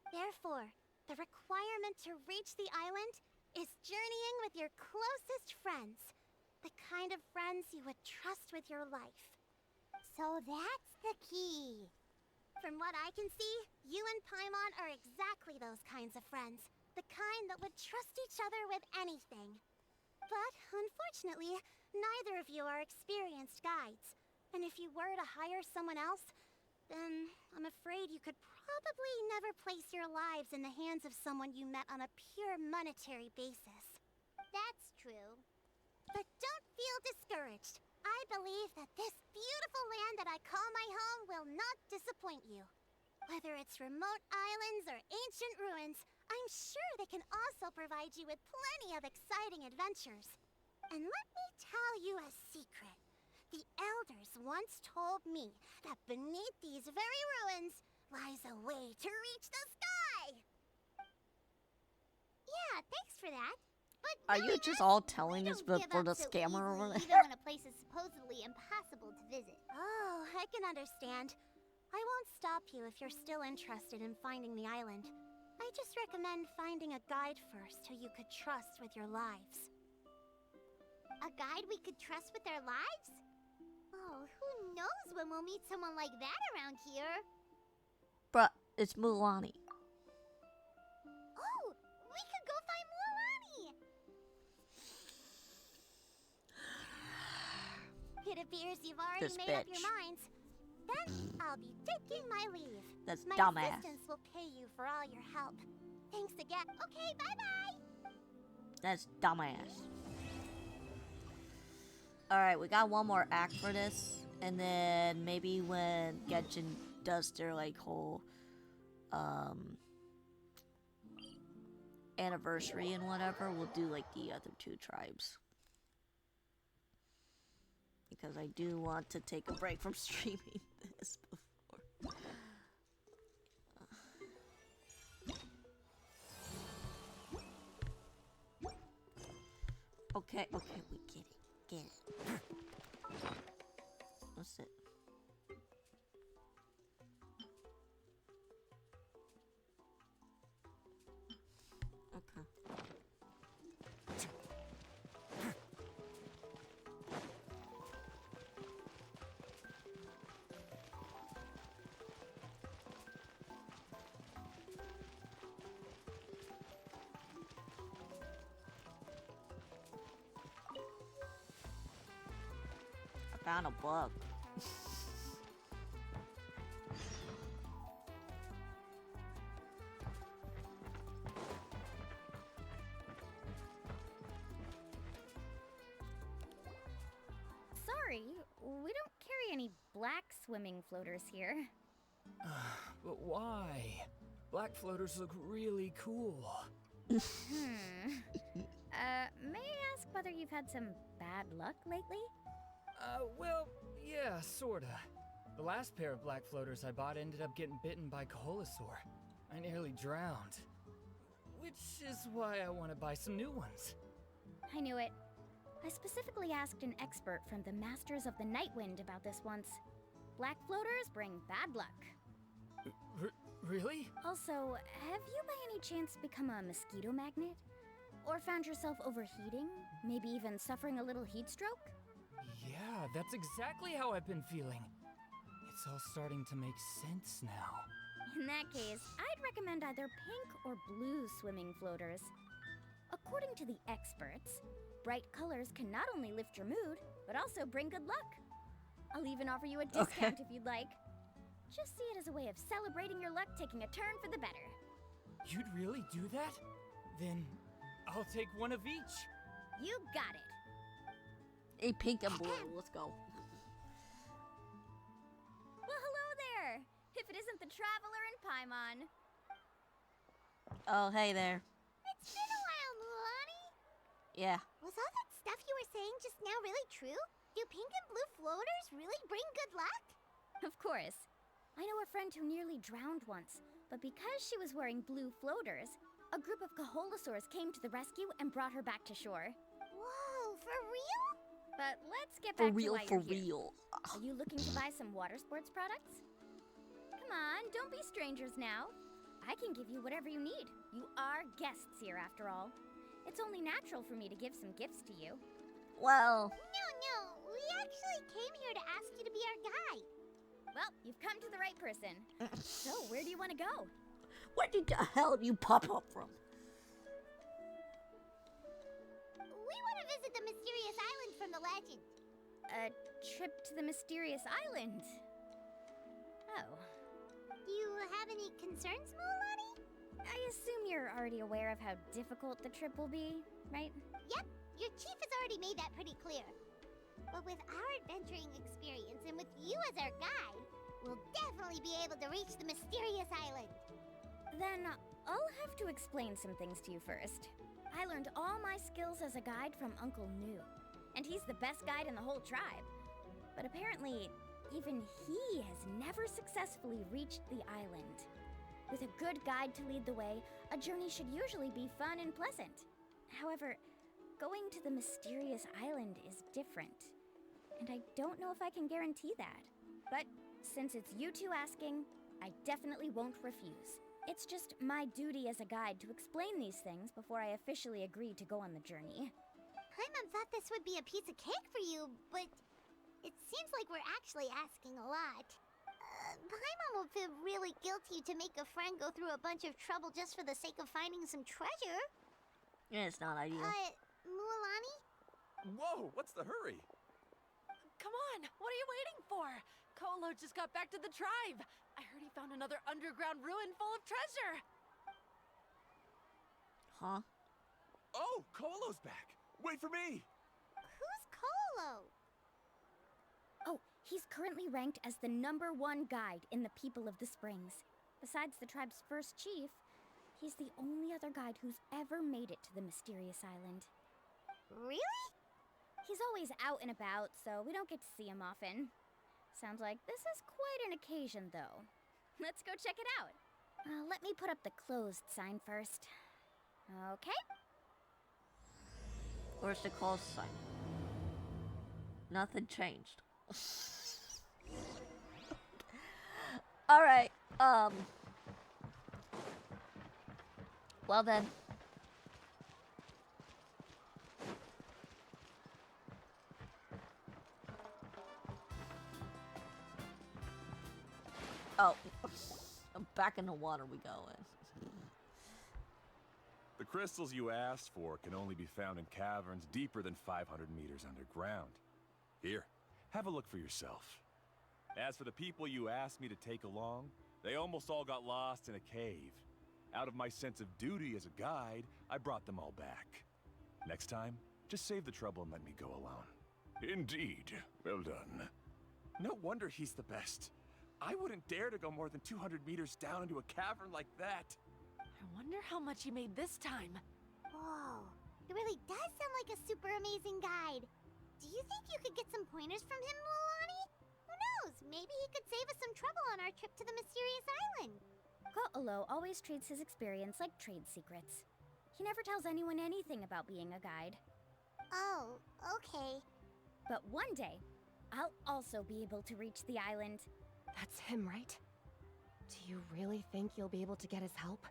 S5: Therefore, the requirement to reach the island is journeying with your closest friends, the kind of friends you would trust with your life.
S8: So that's the key.
S5: From what I can see, you and Paimon are exactly those kinds of friends, the kind that would trust each other with anything. But unfortunately, neither of you are experienced guides, and if you were to hire someone else, then I'm afraid you could probably never place your lives in the hands of someone you met on a pure monetary basis.
S8: That's true.
S5: But don't feel discouraged. I believe that this beautiful land that I call my home will not disappoint you. Whether it's remote islands or ancient ruins, I'm sure they can also provide you with plenty of exciting adventures. And let me tell you a secret. The elders once told me that beneath these very ruins lies a way to reach the sky.
S8: Yeah, thanks for that. But
S1: Are you just all telling us for the scammer over there?
S8: Even when a place is supposedly impossible to visit.
S5: Oh, I can understand. I won't stop you if you're still interested in finding the island. I just recommend finding a guide first who you could trust with your lives.
S8: A guide we could trust with our lives? Oh, who knows when we'll meet someone like that around here?
S1: Bruh, it's Mulani.
S8: Oh, we could go find Mulani!
S5: It appears you've already made up your minds. Then I'll be taking my leave.
S1: That's
S5: my
S1: dumbass.
S5: assistants will pay you for all your help. Thanks again. Okay, bye-bye!
S1: That's dumbass. Alright, we got one more act for this. And then maybe when Genshin does their like whole anniversary and whatever, we'll do like the other two tribes. Because I do want to take a break from streaming this before. Okay, we get it. What's it? Okay. I found a book.
S6: Sorry, we don't carry any black swimming floaters here.
S11: But why? Black floaters look really cool.
S6: May I ask whether you've had some bad luck lately?
S11: Well, yeah, sorta. The last pair of black floaters I bought ended up getting bitten by Kaholasaur. I nearly drowned. Which is why I want to buy some new ones.
S6: I knew it. I specifically asked an expert from the Masters of the Nightwind about this once. Black floaters bring bad luck.
S11: Really?
S6: Also, have you by any chance become a mosquito magnet? Or found yourself overheating? Maybe even suffering a little heat stroke?
S11: Yeah, that's exactly how I've been feeling. It's all starting to make sense now.
S6: In that case, I'd recommend either pink or blue swimming floaters. According to the experts, bright colors can not only lift your mood, but also bring good luck. I'll even offer you a discount if you'd like. Just see it as a way of celebrating your luck taking a turn for the better.
S11: You'd really do that? Then I'll take one of each.
S6: You got it.
S1: A pink and blue. Let's go.
S6: Well, hello there. If it isn't the Traveler and Paimon.
S1: Oh, hey there.
S8: It's been a while, Mulan.
S1: Yeah.
S8: Was all that stuff you were saying just now really true? Do pink and blue floaters really bring good luck?
S6: Of course. I know a friend who nearly drowned once, but because she was wearing blue floaters, a group of Kaholasaurs came to the rescue and brought her back to shore.
S8: Whoa, for real?
S6: But let's get
S1: For
S6: back
S1: real,
S6: to why
S1: for
S6: you're here.
S1: real.
S6: Are you looking to buy some water sports products? Come on, don't be strangers now. I can give you whatever you need. You are guests here after all. It's only natural for me to give some gifts to you.
S1: Well...
S8: No, we actually came here to ask you to be our guide.
S6: Well, you've come to the right person. So, where do you want to go?
S1: Where did the hell did you pop up from?
S8: We want to visit the mysterious island from the legend.
S6: A trip to the mysterious island? Oh.
S8: Do you have any concerns, Mulan?
S6: I assume you're already aware of how difficult the trip will be, right?
S8: Yep, your chief has already made that pretty clear. But with our adventuring experience and with you as our guide, we'll definitely be able to reach the mysterious island.
S6: Then I'll have to explain some things to you first. I learned all my skills as a guide from Uncle New, and he's the best guide in the whole tribe. But apparently, even he has never successfully reached the island. With a good guide to lead the way, a journey should usually be fun and pleasant. However, going to the mysterious island is different, and I don't know if I can guarantee that. But since it's you two asking, I definitely won't refuse. It's just my duty as a guide to explain these things before I officially agree to go on the journey.
S8: Paimon thought this would be a piece of cake for you, but it seems like we're actually asking a lot. Paimon will feel really guilty to make a friend go through a bunch of trouble just for the sake of finding some treasure.
S1: Yeah, it's not ideal.
S8: Mualani?
S15: Whoa, what's the hurry?
S16: Come on, what are you waiting for? Kolo just got back to the tribe. I heard he found another underground ruin full of treasure.
S1: Huh?
S15: Oh, Kolo's back. Wait for me.
S8: Who's Kolo?
S6: Oh, he's currently ranked as the #1 guide in the People of the Springs. Besides the tribe's first chief, he's the only other guide who's ever made it to the mysterious island.
S8: Really?
S6: He's always out and about, so we don't get to see him often. Sounds like this is quite an occasion, though. Let's go check it out. Let me put up the closed sign first. Okay.
S1: Where's the closed sign? Nothing changed. Alright, well then. Oh, back in the water we go in.
S15: The crystals you asked for can only be found in caverns deeper than 500 meters underground. Here, have a look for yourself. As for the people you asked me to take along, they almost all got lost in a cave. Out of my sense of duty as a guide, I brought them all back. Next time, just save the trouble and let me go alone. Indeed. Well done. No wonder he's the best. I wouldn't dare to go more than 200 meters down into a cavern like that.
S16: I wonder how much he made this time.
S8: Whoa, it really does sound like a super amazing guide. Do you think you could get some pointers from him, Mualani? Who knows? Maybe he could save us some trouble on our trip to the mysterious island.
S6: Ko'olo always treats his experience like trade secrets. He never tells anyone anything about being a guide.
S8: Oh, okay.
S6: But one day, I'll also be able to reach the island.
S13: That's him, right? Do you really think you'll be able to get his help?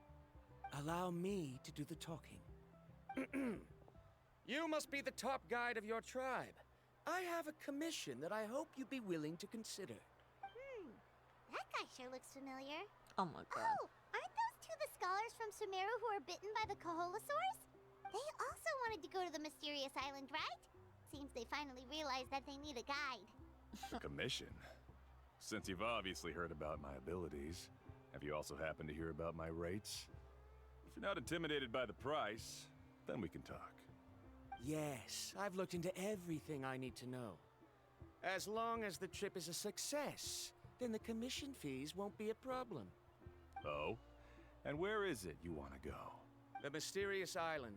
S14: Allow me to do the talking. You must be the top guide of your tribe. I have a commission that I hope you'd be willing to consider.
S8: That guy sure looks familiar.
S1: Oh my god.
S8: Oh, aren't those two the scholars from Sumeru who were bitten by the Koholosaurs? They also wanted to go to the mysterious island, right? Seems they finally realized that they need a guide.
S15: A commission? Since you've obviously heard about my abilities, have you also happened to hear about my rates? If you're not intimidated by the price, then we can talk.
S14: Yes, I've looked into everything I need to know. As long as the trip is a success, then the commission fees won't be a problem.
S15: Oh? And where is it you want to go?
S14: The mysterious island.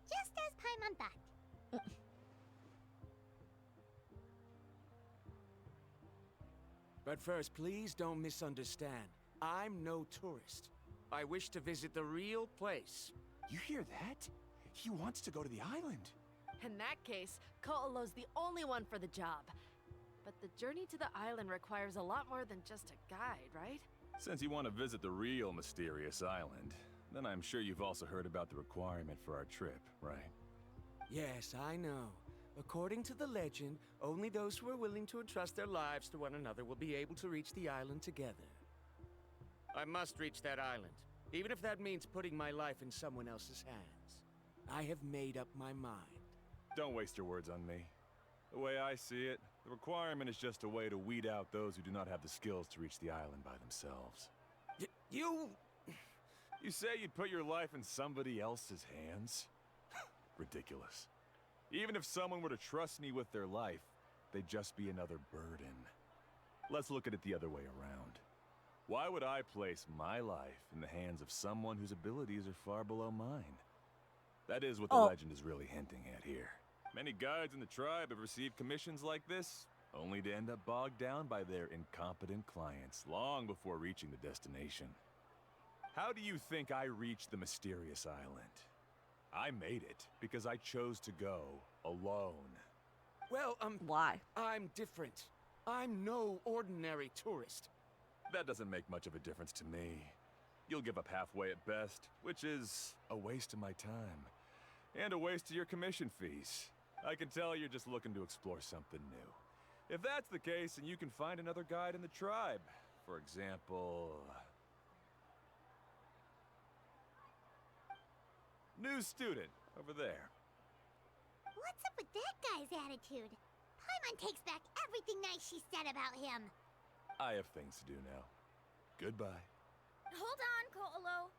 S8: Just as Paimon thought.
S14: But first, please don't misunderstand. I'm no tourist. I wish to visit the real place.
S19: You hear that? He wants to go to the island.
S16: In that case, Ko'olo's the only one for the job. But the journey to the island requires a lot more than just a guide, right?
S15: Since you want to visit the real mysterious island, then I'm sure you've also heard about the requirement for our trip, right?
S14: Yes, I know. According to the legend, only those who are willing to entrust their lives to one another will be able to reach the island together. I must reach that island, even if that means putting my life in someone else's hands. I have made up my mind.
S15: Don't waste your words on me. The way I see it, the requirement is just a way to weed out those who do not have the skills to reach the island by themselves.
S14: You
S15: say you'd put your life in somebody else's hands? Ridiculous. Even if someone were to trust me with their life, they'd just be another burden. Let's look at it the other way around. Why would I place my life in the hands of someone whose abilities are far below mine? That is what the legend is really hinting at here. Many guides in the tribe have received commissions like this, only to end up bogged down by their incompetent clients long before reaching the destination. How do you think I reached the mysterious island? I made it because I chose to go alone.
S14: Well,
S1: why?
S14: I'm different. I'm no ordinary tourist.
S15: That doesn't make much of a difference to me. You'll give up halfway at best, which is a waste of my time. And a waste of your commission fees. I can tell you're just looking to explore something new. If that's the case, then you can find another guide in the tribe. For example... new student, over there.
S8: What's up with that guy's attitude? Paimon takes back everything nice she said about him.
S15: I have things to do now. Goodbye.
S6: Hold on, Ko'olo.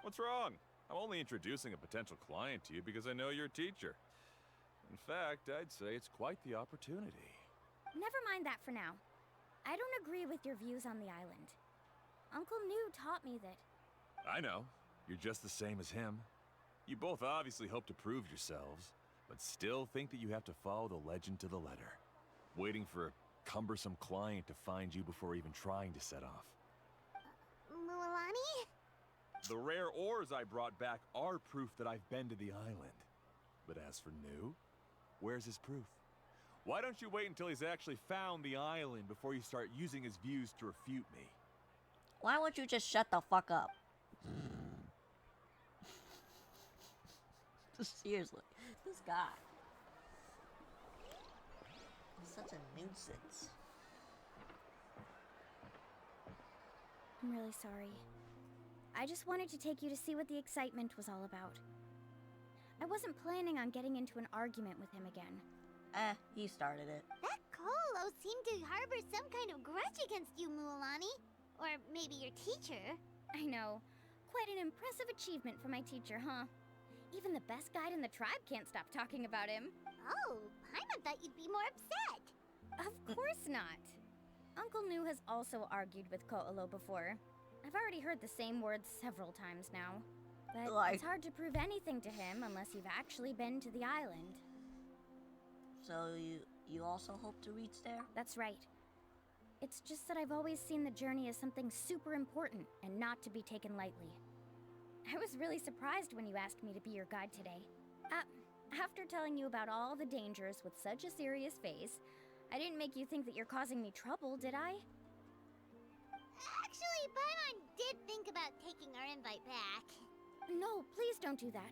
S15: What's wrong? I'm only introducing a potential client to you because I know you're a teacher. In fact, I'd say it's quite the opportunity.
S6: Never mind that for now. I don't agree with your views on the island. Uncle New taught me that...
S15: I know. You're just the same as him. You both obviously hope to prove yourselves, but still think that you have to follow the legend to the letter. Waiting for a cumbersome client to find you before even trying to set off.
S8: Mualani?
S15: The rare ores I brought back are proof that I've been to the island. But as for New, where's his proof? Why don't you wait until he's actually found the island before you start using his views to refute me?
S1: Why won't you just shut the fuck up? Seriously, this guy. He's such a nuisance.
S6: I'm really sorry. I just wanted to take you to see what the excitement was all about. I wasn't planning on getting into an argument with him again.
S1: He started it.
S8: That Ko'olo seemed to harbor some kind of grudge against you, Mualani. Or maybe your teacher.
S6: I know. Quite an impressive achievement for my teacher, huh? Even the best guide in the tribe can't stop talking about him.
S8: Oh, Paimon thought you'd be more upset.
S6: Of course not. Uncle New has also argued with Ko'olo before. I've already heard the same words several times now. But it's hard to prove anything to him unless you've actually been to the island.
S1: So you also hope to reach there?
S6: That's right. It's just that I've always seen the journey as something super important and not to be taken lightly. I was really surprised when you asked me to be your guide today. After telling you about all the dangers with such a serious face, I didn't make you think that you're causing me trouble, did I?
S8: Actually, Paimon did think about taking our invite back.
S6: No, please don't do that.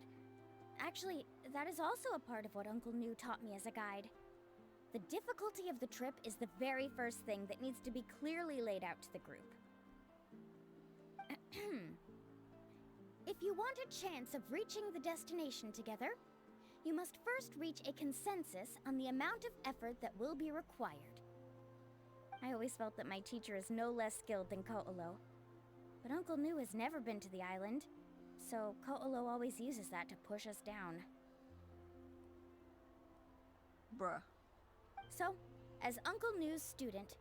S6: Actually, that is also a part of what Uncle New taught me as a guide. The difficulty of the trip is the very first thing that needs to be clearly laid out to the group. If you want a chance of reaching the destination together, you must first reach a consensus on the amount of effort that will be required. I always felt that my teacher is no less skilled than Ko'olo. But Uncle New has never been to the island, so Ko'olo always uses that to push us down.
S1: Bruh.
S6: So, as Uncle New's student,